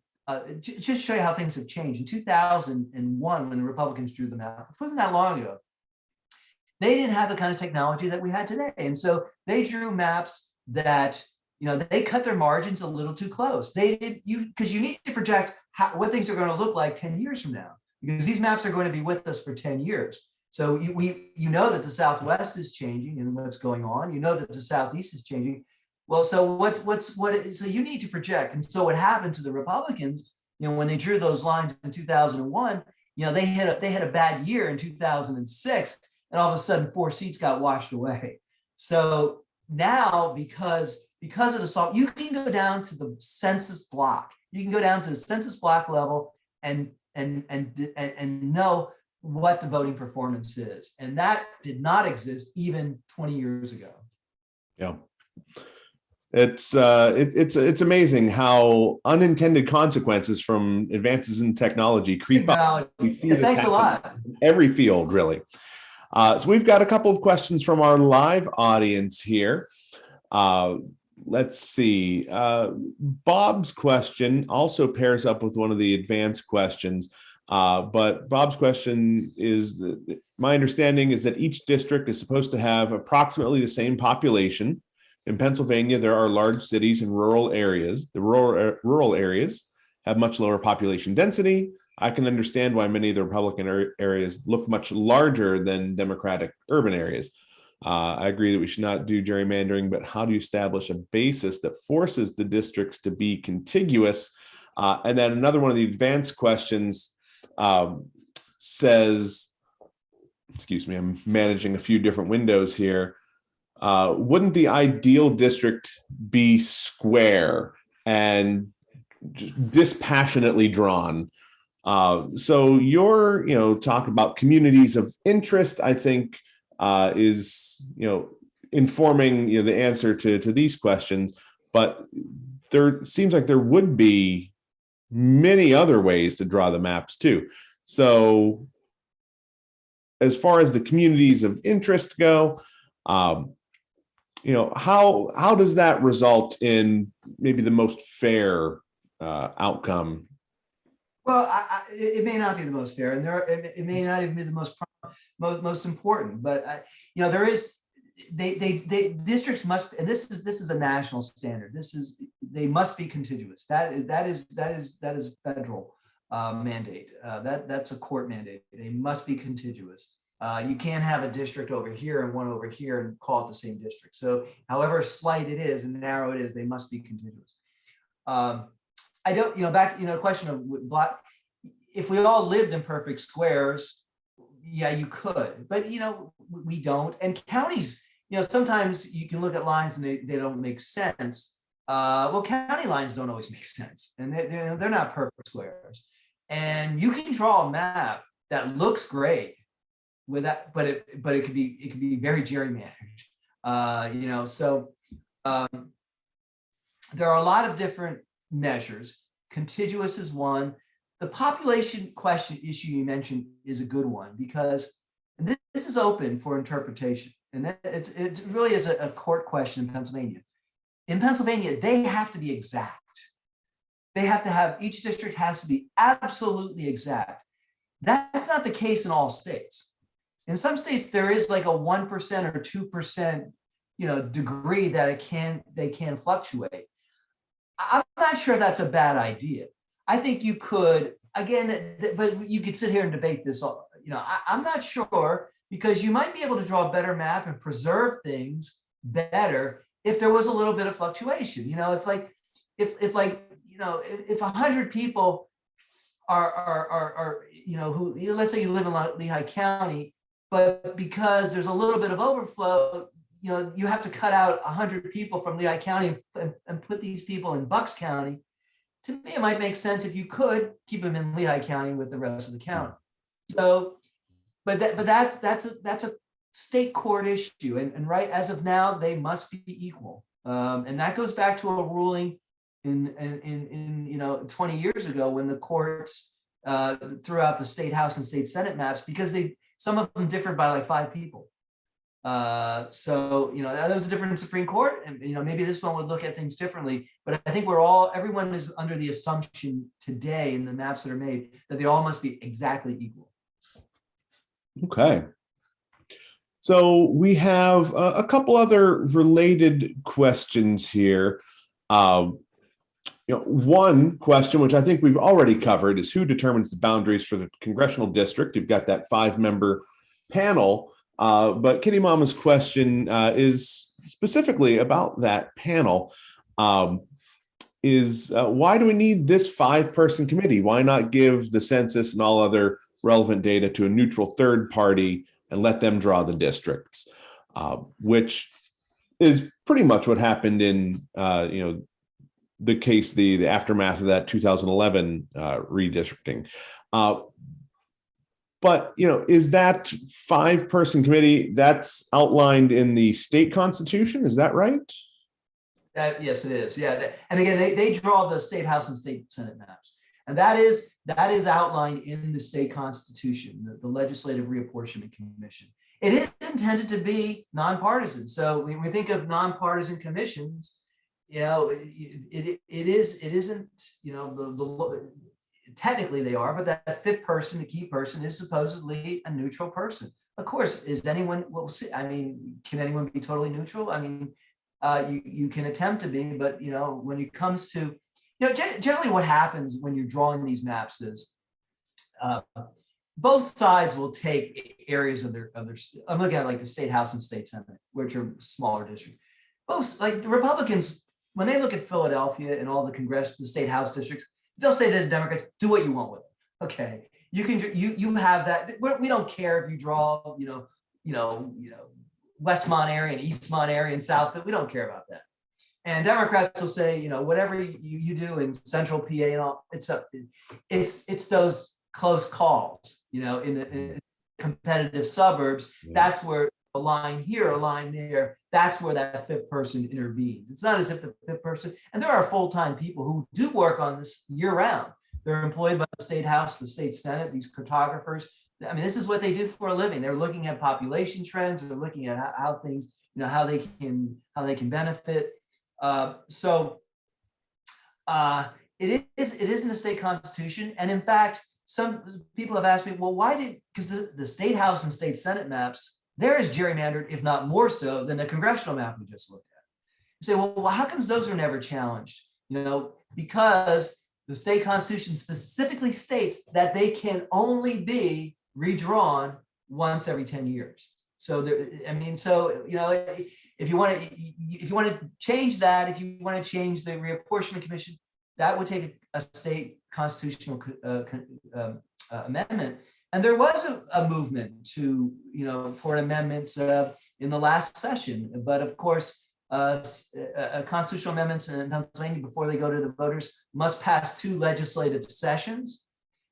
just to show you how things have changed, in 2001, when the Republicans drew the map, it wasn't that long ago, they didn't have the kind of technology that we had today. And so they drew maps that, they cut their margins a little too close. Because you need to project what things are going to look like 10 years from now, because these maps are going to be with us for 10 years. So that the Southwest is changing and what's going on. That the Southeast is changing. Well, so so you need to project. And so what happened to the Republicans, when they drew those lines in 2001, they had a bad year in 2006, and all of a sudden 4 seats got washed away. So now, because of the soft, you can go down to the census block. You can go down to the census block level and know what the voting performance is. And that did not exist even 20 years ago. Yeah. It's amazing how unintended consequences from advances in technology creep up. We see Thanks a lot. In every field, really. So we've got a couple of questions from our live audience here. Let's see. Bob's question also pairs up with one of the advanced questions. But Bob's question is, my understanding is that each district is supposed to have approximately the same population. In Pennsylvania, there are large cities and rural areas. The rural areas have much lower population density. I can understand why many of the Republican areas look much larger than Democratic urban areas. I agree that we should not do gerrymandering, but how do you establish a basis that forces the districts to be contiguous? And then another one of the advanced questions says, excuse me, I'm managing a few different windows here. Wouldn't the ideal district be square and just dispassionately drawn? So your, talk about communities of interest, I think, is, informing, the answer to these questions. But there seems like there would be many other ways to draw the maps too. So as far as the communities of interest go, how does that result in maybe the most fair outcome? Well, it may not be the most fair, and it may not even be the most important. But there is districts must, and this is a national standard. They must be contiguous. That is federal mandate. That's a court mandate. They must be contiguous. You can't have a district over here and one over here and call it the same district. So however slight it is and narrow it is, they must be contiguous. I don't, back, question of block, if we all lived in perfect squares, yeah, you could, but we don't. And counties, sometimes you can look at lines and they don't make sense. Well, county lines don't always make sense, and they're not perfect squares. And you can draw a map that looks great with that, but it could be very gerrymandered. So there are a lot of different measures. Contiguous is one. The population question issue you mentioned is a good one, because this is open for interpretation, and it really is a court question in Pennsylvania. In Pennsylvania, they have to be exact. They have to have, each district has to be absolutely exact. That's not the case in all states. In some states, there is like a 1% or 2%, degree that they can fluctuate. I'm not sure that's a bad idea. I think you could, again, but you could sit here and debate this. I'm not sure, because you might be able to draw a better map and preserve things better if there was a little bit of fluctuation. If 100 people are who, let's say you live in Lehigh County, but because there's a little bit of overflow, you have to cut out 100 people from Lehigh County and put these people in Bucks County. to me, it might make sense if you could keep them in Lehigh County with the rest of the county. So, but that's a state court issue, and right as of now, they must be equal, and that goes back to a ruling in 20 years ago when the courts threw out the state house and state senate maps because some of them differed by like 5 people. So that was a different Supreme Court, and maybe this one would look at things differently. But I think everyone is under the assumption today in the maps that are made that they all must be exactly equal. Okay. So we have a couple other related questions here. One question, which I think we've already covered, is who determines the boundaries for the congressional district? You've got that 5-member panel, but Kitty Mama's question is specifically about that panel. Why do we need this 5-person committee? Why not give the census and all other relevant data to a neutral third party and let them draw the districts, which is pretty much what happened in the case, the aftermath of that 2011 redistricting. But is that 5-person committee that's outlined in the state constitution? Is that right? Yes, it is. Yeah, and again, they draw the state house and state senate maps, and that is outlined in the state constitution, the Legislative Reapportionment Commission. It is intended to be nonpartisan. So when we think of nonpartisan commissions, it isn't, technically they are, but that 5th person, the key person, is supposedly a neutral person. Of course, can anyone be totally neutral? I mean, you can attempt to be, but when it comes to, generally what happens when you're drawing these maps is both sides will take areas of their, I'm looking at like the state house and state senate, which are smaller districts. Both, like the Republicans, when they look at Philadelphia and all the state house districts, they'll say to the Democrats, do what you want with it. Okay, you have that. We don't care if you draw, Westmont area and Eastmont area and South, but we don't care about that. And Democrats will say, whatever you do in Central PA and all, it's those close calls, in the competitive suburbs. Yeah. That's where a line here, a line there, that's where that 5th person intervenes. It's not as if the 5th person, and there are full-time people who do work on this year-round. They're employed by the state house, the state senate, these cartographers. I mean, this is what they do for a living. They're looking at population trends. They're looking at how things, how they can benefit. It is in the state constitution, and in fact, some people have asked me, well, because the state house and state senate maps, there is gerrymandered, if not more so than the congressional map we just looked at. You say, well, how comes those are never challenged? Because the state constitution specifically states that they can only be redrawn once every 10 years. So if you want to change that, if you want to change the reapportionment commission, that would take a state constitutional amendment. And there was a movement for an amendment in the last session. But of course, constitutional amendments in Pennsylvania, before they go to the voters, must pass 2 legislative sessions.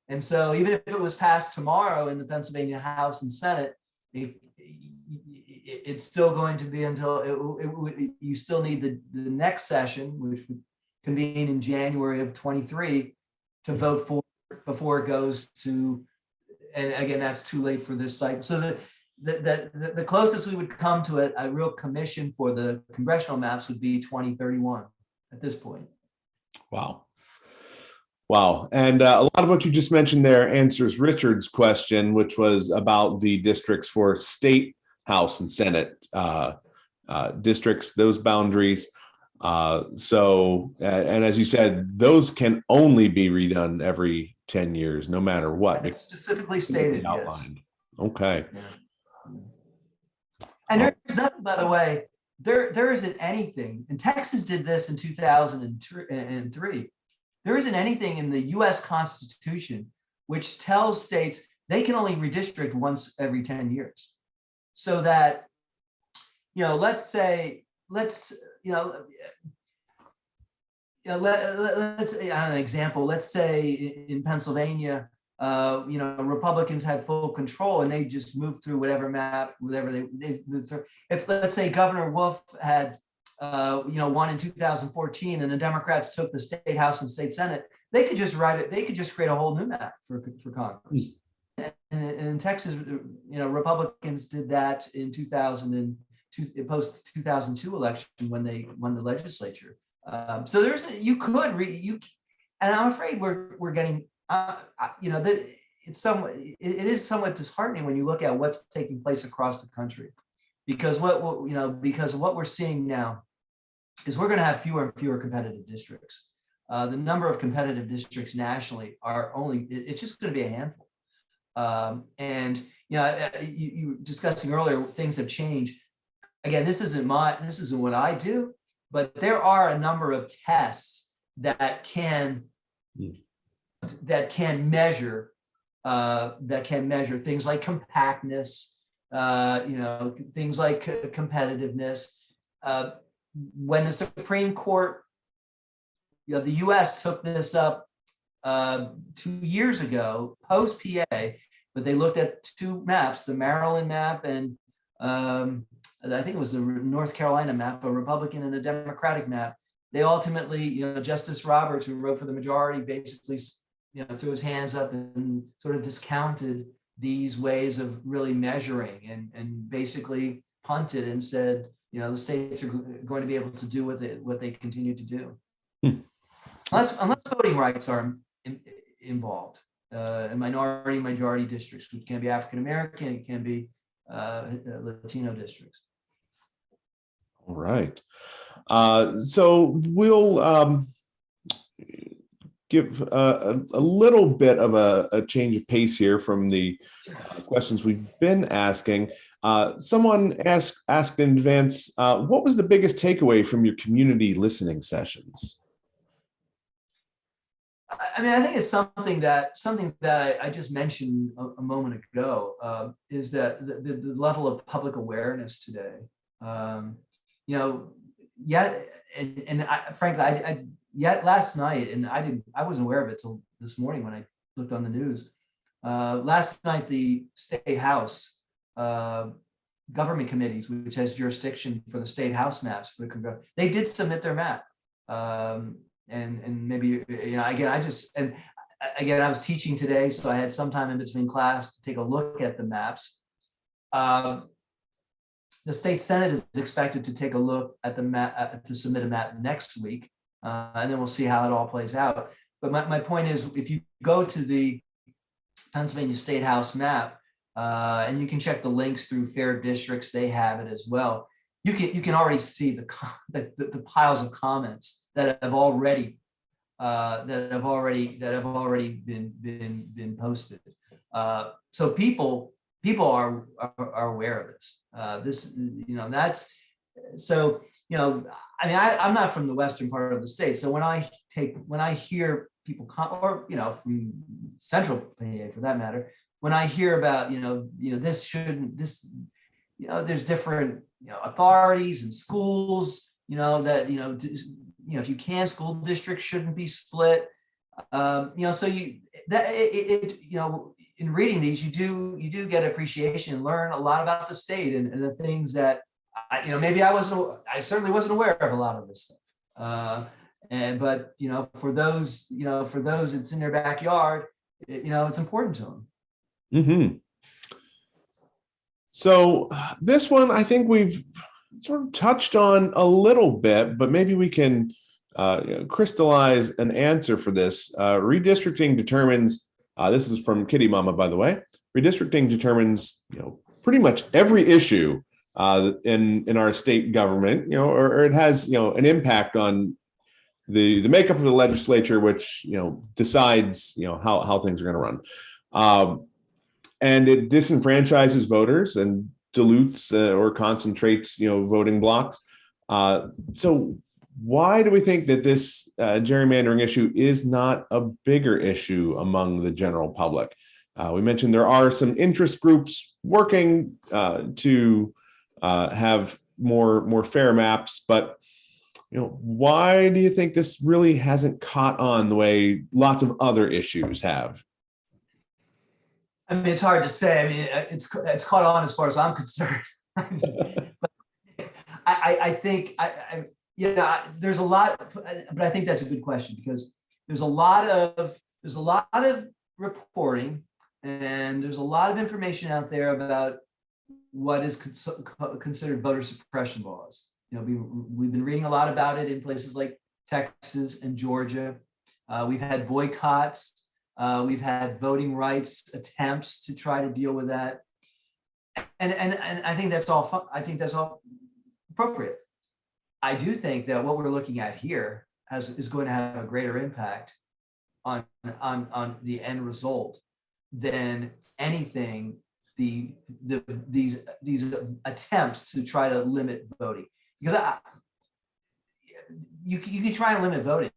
And so even if it was passed tomorrow in the Pennsylvania House and Senate, it's still going to be until you still need the next session, which would convene in January of 23, to vote for before it goes to. And again, that's too late for this cycle. So the closest we would come to a real commission for the congressional maps would be 2031 at this point. Wow. And a lot of what you just mentioned there answers Richard's question, which was about the districts for state house and senate districts, those boundaries. And as you said, those can only be redone every 10 years, no matter what. It's specifically stated, outlined. Yes. Okay. Yeah. And there's nothing, by the way, there isn't anything, and Texas did this in 2003. There isn't anything in the US Constitution which tells states they can only redistrict once every 10 years. So that, let's let's, an example, let's say in Pennsylvania, Republicans had full control and they just moved through whatever map, whatever they moved through. If, let's say, Governor Wolf had, won in 2014 and the Democrats took the state house and state senate, they could just write it. They could just create a whole new map for Congress. And in Texas, Republicans did that in 2002, post 2002 election when they won the legislature. So you could read, and I'm afraid we're getting, it is somewhat disheartening when you look at what's taking place across the country, because because what we're seeing now is we're going to have fewer and fewer competitive districts. The number of competitive districts nationally it's just going to be a handful. You were discussing earlier, things have changed. Again, this isn't what I do, but there are a number of tests that can measure things like compactness, things like competitiveness. When the Supreme Court, the U.S. took this up 2 years ago, post PA, but they looked at two maps, the Maryland map and I think it was the North Carolina map, a Republican and a Democratic map. They ultimately, Justice Roberts, who wrote for the majority, basically, threw his hands up and sort of discounted these ways of really measuring and basically punted and said, the states are going to be able to do what they continue to do. Unless voting rights are involved in minority, majority districts, which can be African American, it can be Latino districts. All right. So we'll give a little bit of a change of pace here from the questions we've been asking. Someone asked in advance, what was the biggest takeaway from your community listening sessions? I think it's something that I just mentioned a moment ago, is that the level of public awareness today. Yet last night, and I wasn't aware of it till this morning when I looked on the news. Last night, the State House government committees, which has jurisdiction for the State House maps for the Congress, they did submit their map. And maybe, I was teaching today, so I had some time in between class to take a look at the maps. The state Senate is expected to take a look at the map, to submit a map next week, and then we'll see how it all plays out. But my point is, if you go to the Pennsylvania State House map, and you can check the links through Fair Districts, they have it as well. You can already see the piles of comments that have already been posted. So people are aware of this. I'm not from the western part of the state, so when I hear people from central PA for that matter, when I hear about there's different authorities and schools if you can, school districts shouldn't be split. In reading these, you do get appreciation and learn a lot about the state and the things that I certainly wasn't aware of a lot of this stuff. But for those it's in their backyard, it's important to them. Mm-hmm. So this one, I think we've sort of touched on a little bit, but maybe we can crystallize an answer for this. Redistricting determines, this is from Kitty Mama, by the way, redistricting determines, pretty much every issue in our state government, or it has, an impact on the makeup of the legislature, which, decides, how things are going to run. And it disenfranchises voters and dilutes or concentrates, voting blocks. So why do we think that this gerrymandering issue is not a bigger issue among the general public? We mentioned there are some interest groups working to have more fair maps, but why do you think this really hasn't caught on the way lots of other issues have? I mean, it's hard to say. I mean, it's caught on as far as I'm concerned. I think there's a lot, but I think that's a good question, because there's a lot of reporting, and there's a lot of information out there about what is considered voter suppression laws. We've been reading a lot about it in places like Texas and Georgia. We've had boycotts. We've had voting rights attempts to try to deal with that, and I think that's all fun. I think that's all appropriate. I do think that what we're looking at here is going to have a greater impact on the end result than anything these attempts to try to limit voting. Because you can try and limit voting,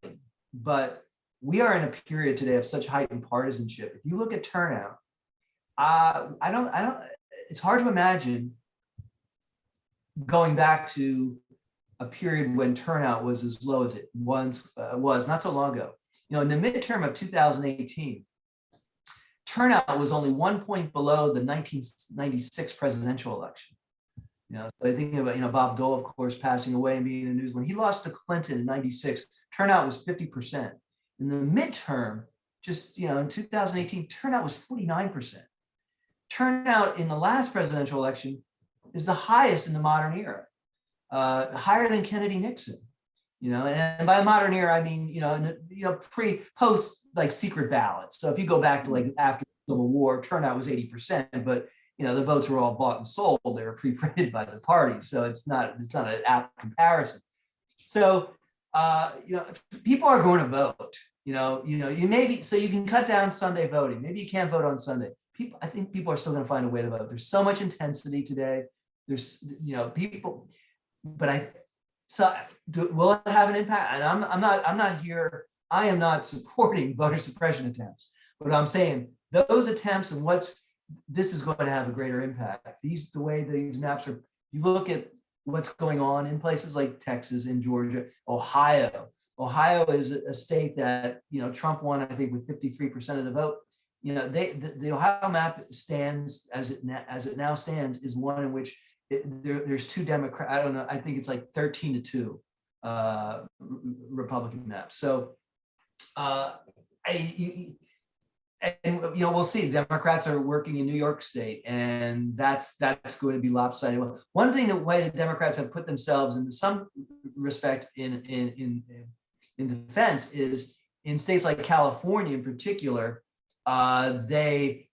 but we are in a period today of such heightened partisanship. If you look at turnout, it's hard to imagine going back to a period when turnout was as low as it once was not so long ago. In the midterm of 2018, turnout was only 1 point below the 1996 presidential election. So I think about, Bob Dole, of course, passing away and being in the news. When he lost to Clinton in 96, turnout was 50%. In the midterm, just, in 2018, turnout was 49%. Turnout in the last presidential election is the highest in the modern era, higher than Kennedy Nixon. And by modern era, I mean, post like secret ballots. So if you go back to like after the Civil War, turnout was 80%, but the votes were all bought and sold. They were pre-printed by the party, so it's not an apt comparison. So people are going to vote. You maybe, so you can cut down Sunday voting. Maybe you can't vote on Sunday. I think people are still going to find a way to vote. There's so much intensity today. There's people, but will it have an impact? And I'm not here. I am not supporting voter suppression attempts, but I'm saying those attempts and this is going to have a greater impact. The way these maps are, you look at what's going on in places like Texas and Georgia, Ohio. Ohio is a state that, Trump won, I think, with 53% of the vote. The Ohio map stands as it now stands is one in which there's two Democrat. I don't know. I think it's like 13-2 Republican maps. So we'll see. Democrats are working in New York State, and that's going to be lopsided. Well, one thing, the way the Democrats have put themselves in some respect in defense is in states like California, in particular. California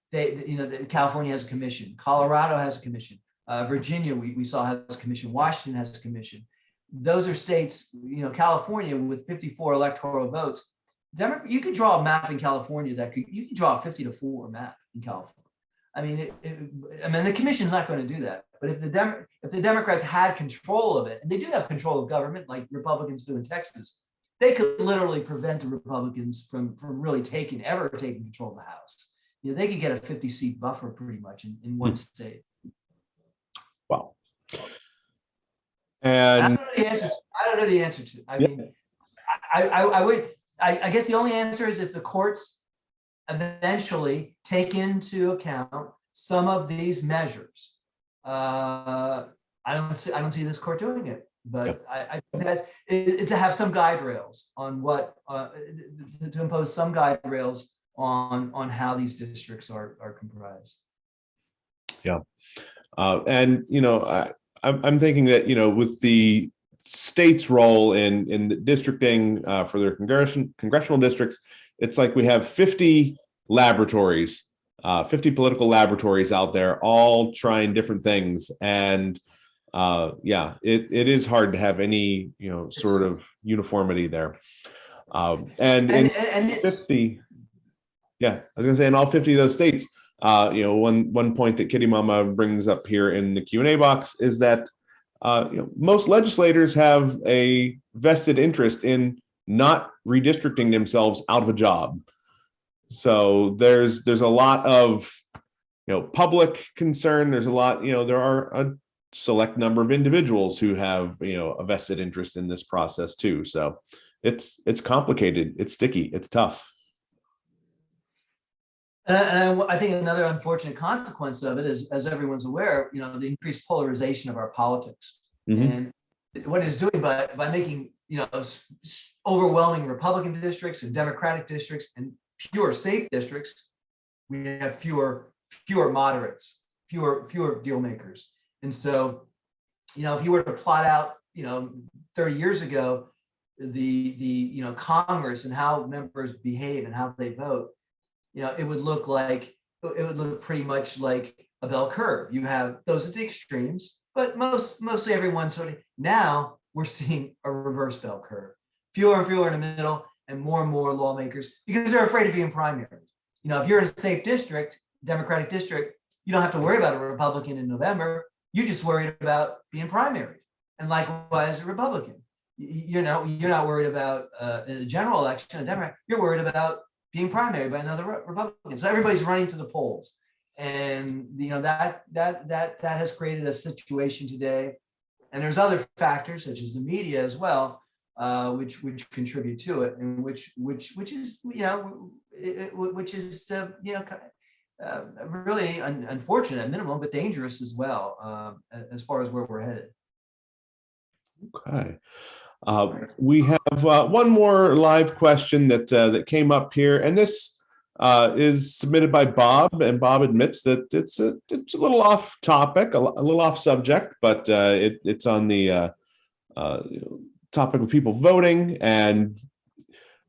has a commission. Colorado has a commission. Virginia, we saw has a commission. Washington has a commission. Those are states. California with 54 electoral votes. You could draw a map in California you could draw a 50-4 map in California. I mean, the commission's not going to do that. But if the Democrats had control of it, and they do have control of government, like Republicans do in Texas, they could literally prevent the Republicans from really ever taking control of the House. They could get a 50-seat buffer pretty much in one state. Wow. And I don't know the answer to it. I mean, I guess the only answer is if the courts eventually take into account some of these measures. I don't see this court doing it, but I think that's to have some guide rails on what to impose some guide rails on how these districts are comprised. Yeah, and I'm thinking that with the state's role in the districting for their congressional districts, it's like we have 50 laboratories, 50 political laboratories out there, all trying different things, and it is hard to have any sort of uniformity there. And 50, I was gonna say in all 50 of those states, one point that Kitty Mama brings up here in the Q&A box is that most legislators have a vested interest in not redistricting themselves out of a job. So there's a lot of public concern. There's a lot, there are a select number of individuals who have, a vested interest in this process too. So it's complicated, it's sticky, it's tough. And I think another unfortunate consequence of it is, as everyone's aware, the increased polarization of our politics. And what it's doing by making, overwhelming Republican districts and Democratic districts and fewer safe districts, we have fewer moderates, fewer deal makers. And so, if you were to plot out, 30 years ago, the Congress and how members behave and how they vote, it would look pretty much like a bell curve. You have those at the extremes, but mostly everyone sort of. Now we're seeing a reverse bell curve. Fewer and fewer in the middle, and more lawmakers, because they're afraid of being primary. If you're in a safe district, Democratic district, you don't have to worry about a Republican in November. You're just worried about being primary. And likewise, a Republican. You're not worried about a general election, a Democrat. You're worried about being primary by another Republican. So everybody's running to the polls. And that has created a situation today. And there's other factors such as the media as well, which contribute to it, and which is really unfortunate at minimum, but dangerous as well, as far as where we're headed. Okay. We have one more live question that came up here, and this is submitted by Bob, and Bob admits that it's a little off topic, a little off subject, but it's on the topic of people voting. And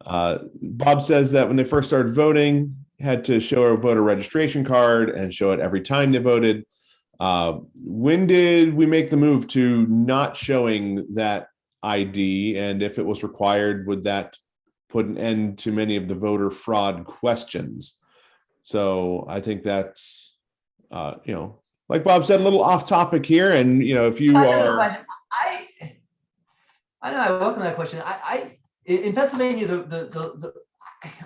Bob says that when they first started voting, had to show a voter registration card and show it every time they voted. When did we make the move to not showing that ID? And if it was required, would that put an end to many of the voter fraud questions? So I think that's, like Bob said, a little off topic here. And, if you are. I know, I welcome that question. In Pennsylvania,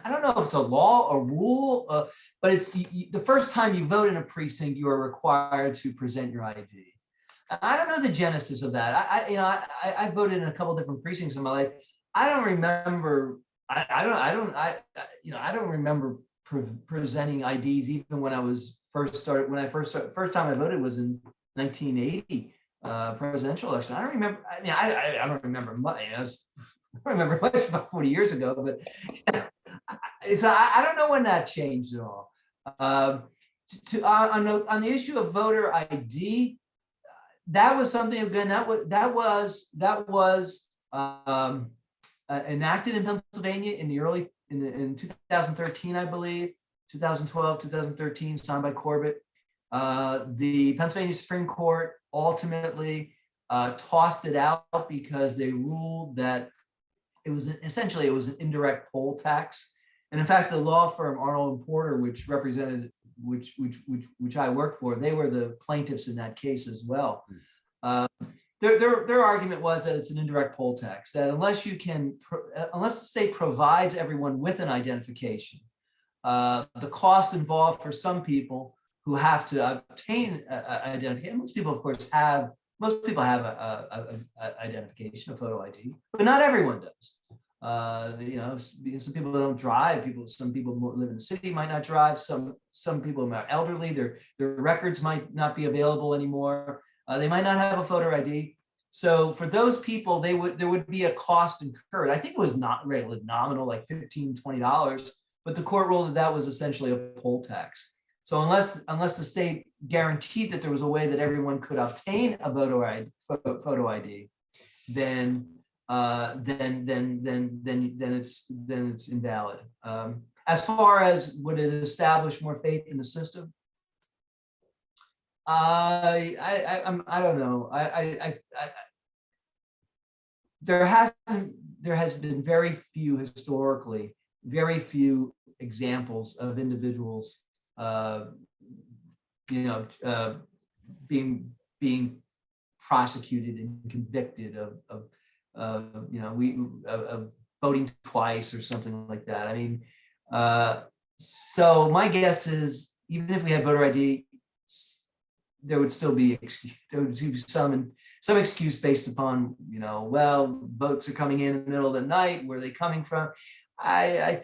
I don't know if it's a law or rule, but it's the first time you vote in a precinct, you are required to present your ID. I don't know the genesis of that. I voted in a couple different precincts in my life. I don't remember. I don't remember presenting IDs even when I was first started. First time I voted was in 1980 presidential election. I don't remember. I don't remember much. I don't remember much about 40 years ago, but I don't know when that changed at all. On the issue of voter ID, that was something again that was enacted in Pennsylvania in 2013, I believe, 2012, 2013, signed by Corbett. The Pennsylvania Supreme Court ultimately tossed it out because they ruled that it was an indirect poll tax. And in fact, the law firm Arnold and Porter, which I worked for, they were the plaintiffs in that case as well. Their argument was that it's an indirect poll tax, that unless the state provides everyone with an identification, the cost involved for some people who have to obtain identification. Most people, of course, have a identification, a photo ID, but not everyone does. Some people don't drive. Some people live in the city might not drive. Some people are elderly. Their records might not be available anymore. They might not have a photo ID. So for those people, there would be a cost incurred. I think it was not really nominal, like $15, $20, but the court ruled that was essentially a poll tax. So unless the state guaranteed that there was a way that everyone could obtain a photo ID, then it's invalid. As far as would it establish more faith in the system? I don't know. There has been very few historically, very few examples of individuals being prosecuted and convicted of voting twice or something like that. I mean, so my guess is even if we had voter ID, there would still be there would be some excuse based upon, well, votes are coming in the middle of the night. Where are they coming from? I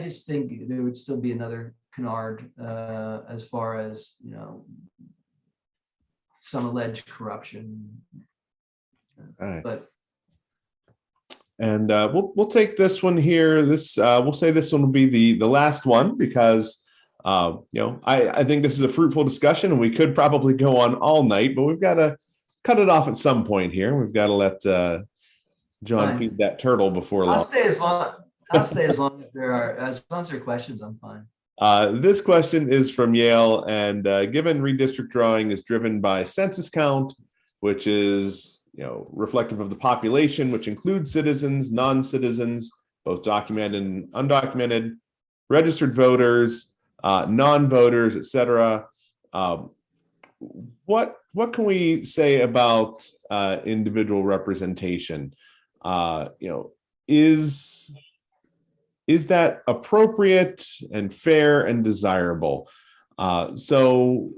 just think there would still be another canard as far as some alleged corruption. Right. But And we'll take this one here. We'll say this one will be the last one because I think this is a fruitful discussion and we could probably go on all night, but we've got to cut it off at some point here. We've got to let John Fine. feed that turtle before long. I'll stay as long as there are questions. I'm fine. This question is from Yale, and given redistrict drawing is driven by census count, which is reflective of the population, which includes citizens, non-citizens, both documented and undocumented, registered voters, non-voters, etc. What can we say about individual representation? Is that appropriate and fair and desirable? So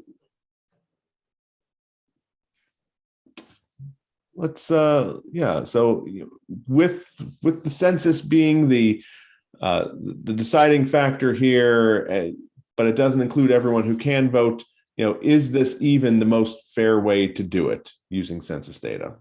let's so with the census being the deciding factor here, but it doesn't include everyone who can vote, is this even the most fair way to do it using census data?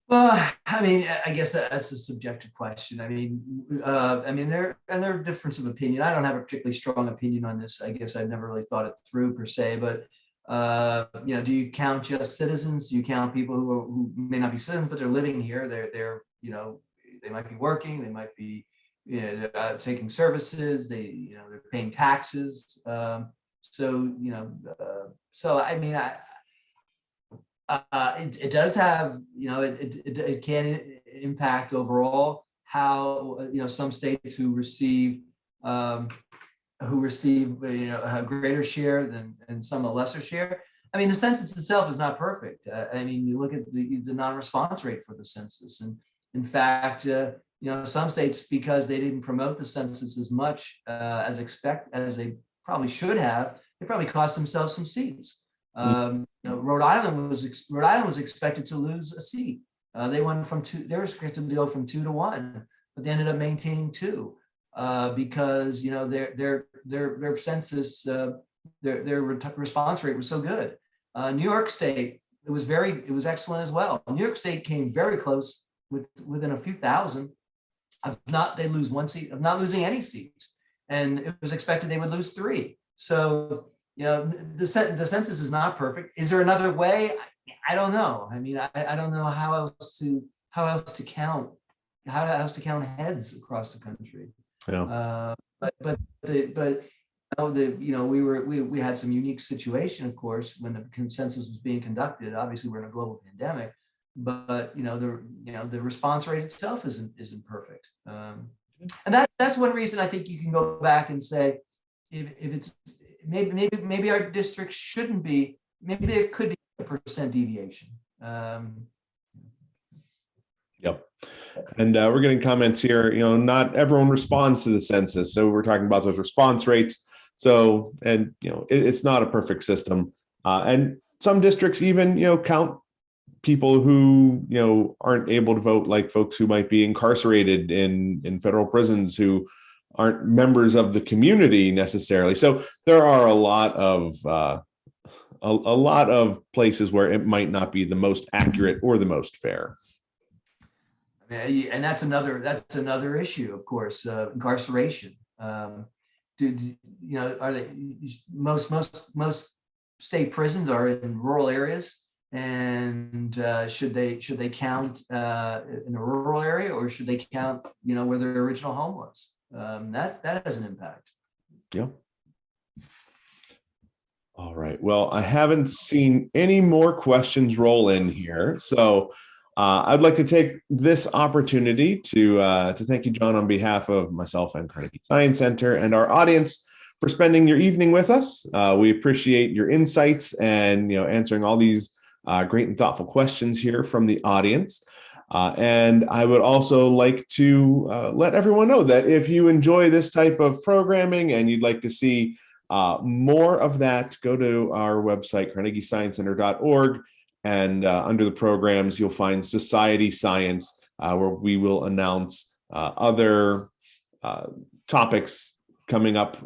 Well, I guess that's a subjective question. There are differences of opinion. I don't have a particularly strong opinion on this. I guess I've never really thought it through per se, but do you count just citizens? Do you count people who may not be citizens, but they're living here? They're they might be working, they might be taking services, they're paying taxes. It does have, it can impact overall how some states who receive a greater share than some a lesser share. The census itself is not perfect. You look at the non-response rate for the census, and in fact, some states, because they didn't promote the census as much as they probably should have, they probably cost themselves some seats. Rhode Island was expected to lose a seat. They went from 2. They were expected to go from 2 to 1, but they ended up maintaining 2 because their census, their response rate was so good. New York State, it was excellent as well. New York State came very close within a few thousand of not losing any seats, and it was expected they would lose 3. So the census is not perfect. Is there another way? I don't know. I don't know how else to count heads across the country. Yeah. We had some unique situation, of course, when the census was being conducted. Obviously, we're in a global pandemic, but the response rate itself isn't perfect. And that's one reason I think you can go back and say, if it's maybe our district shouldn't be, maybe there could be a % deviation. Yep. And we're getting comments here, not everyone responds to the census. So we're talking about those response rates. So, and, it's not a perfect system. And some districts even, count people who, aren't able to vote, like folks who might be incarcerated in federal prisons who aren't members of the community necessarily. So there are a lot of places where it might not be the most accurate or the most fair. And that's another issue, of course, incarceration. Are they most state prisons are in rural areas, and should they count in a rural area, or should they count where their original home was? That has an impact. Yeah. All right. Well, I haven't seen any more questions roll in here, so I'd like to take this opportunity to thank you, John, on behalf of myself and Carnegie Science Center and our audience for spending your evening with us. We appreciate your insights and answering all these great and thoughtful questions here from the audience. And I would also like to let everyone know that if you enjoy this type of programming and you'd like to see More of that, go to our website, carnegiesciencecenter.org, and under the programs, you'll find Society Science, where we will announce other topics coming up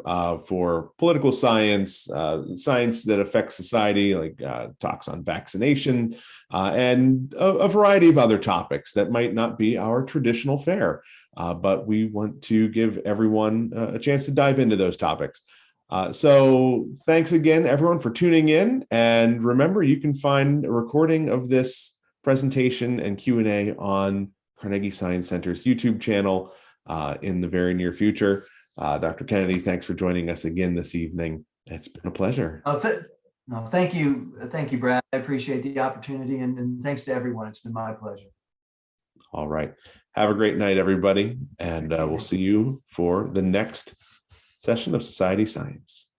for political science, science that affects society, like talks on vaccination, and a variety of other topics that might not be our traditional fare. But we want to give everyone a chance to dive into those topics. So thanks again, everyone, for tuning in. And remember, you can find a recording of this presentation and Q&A on Carnegie Science Center's YouTube channel in the very near future. Dr. Kennedy, thanks for joining us again this evening. It's been a pleasure. No, thank you. Thank you, Brad. I appreciate the opportunity, and thanks to everyone. It's been my pleasure. All right. Have a great night, everybody. And we'll see you for the next session of Society Science.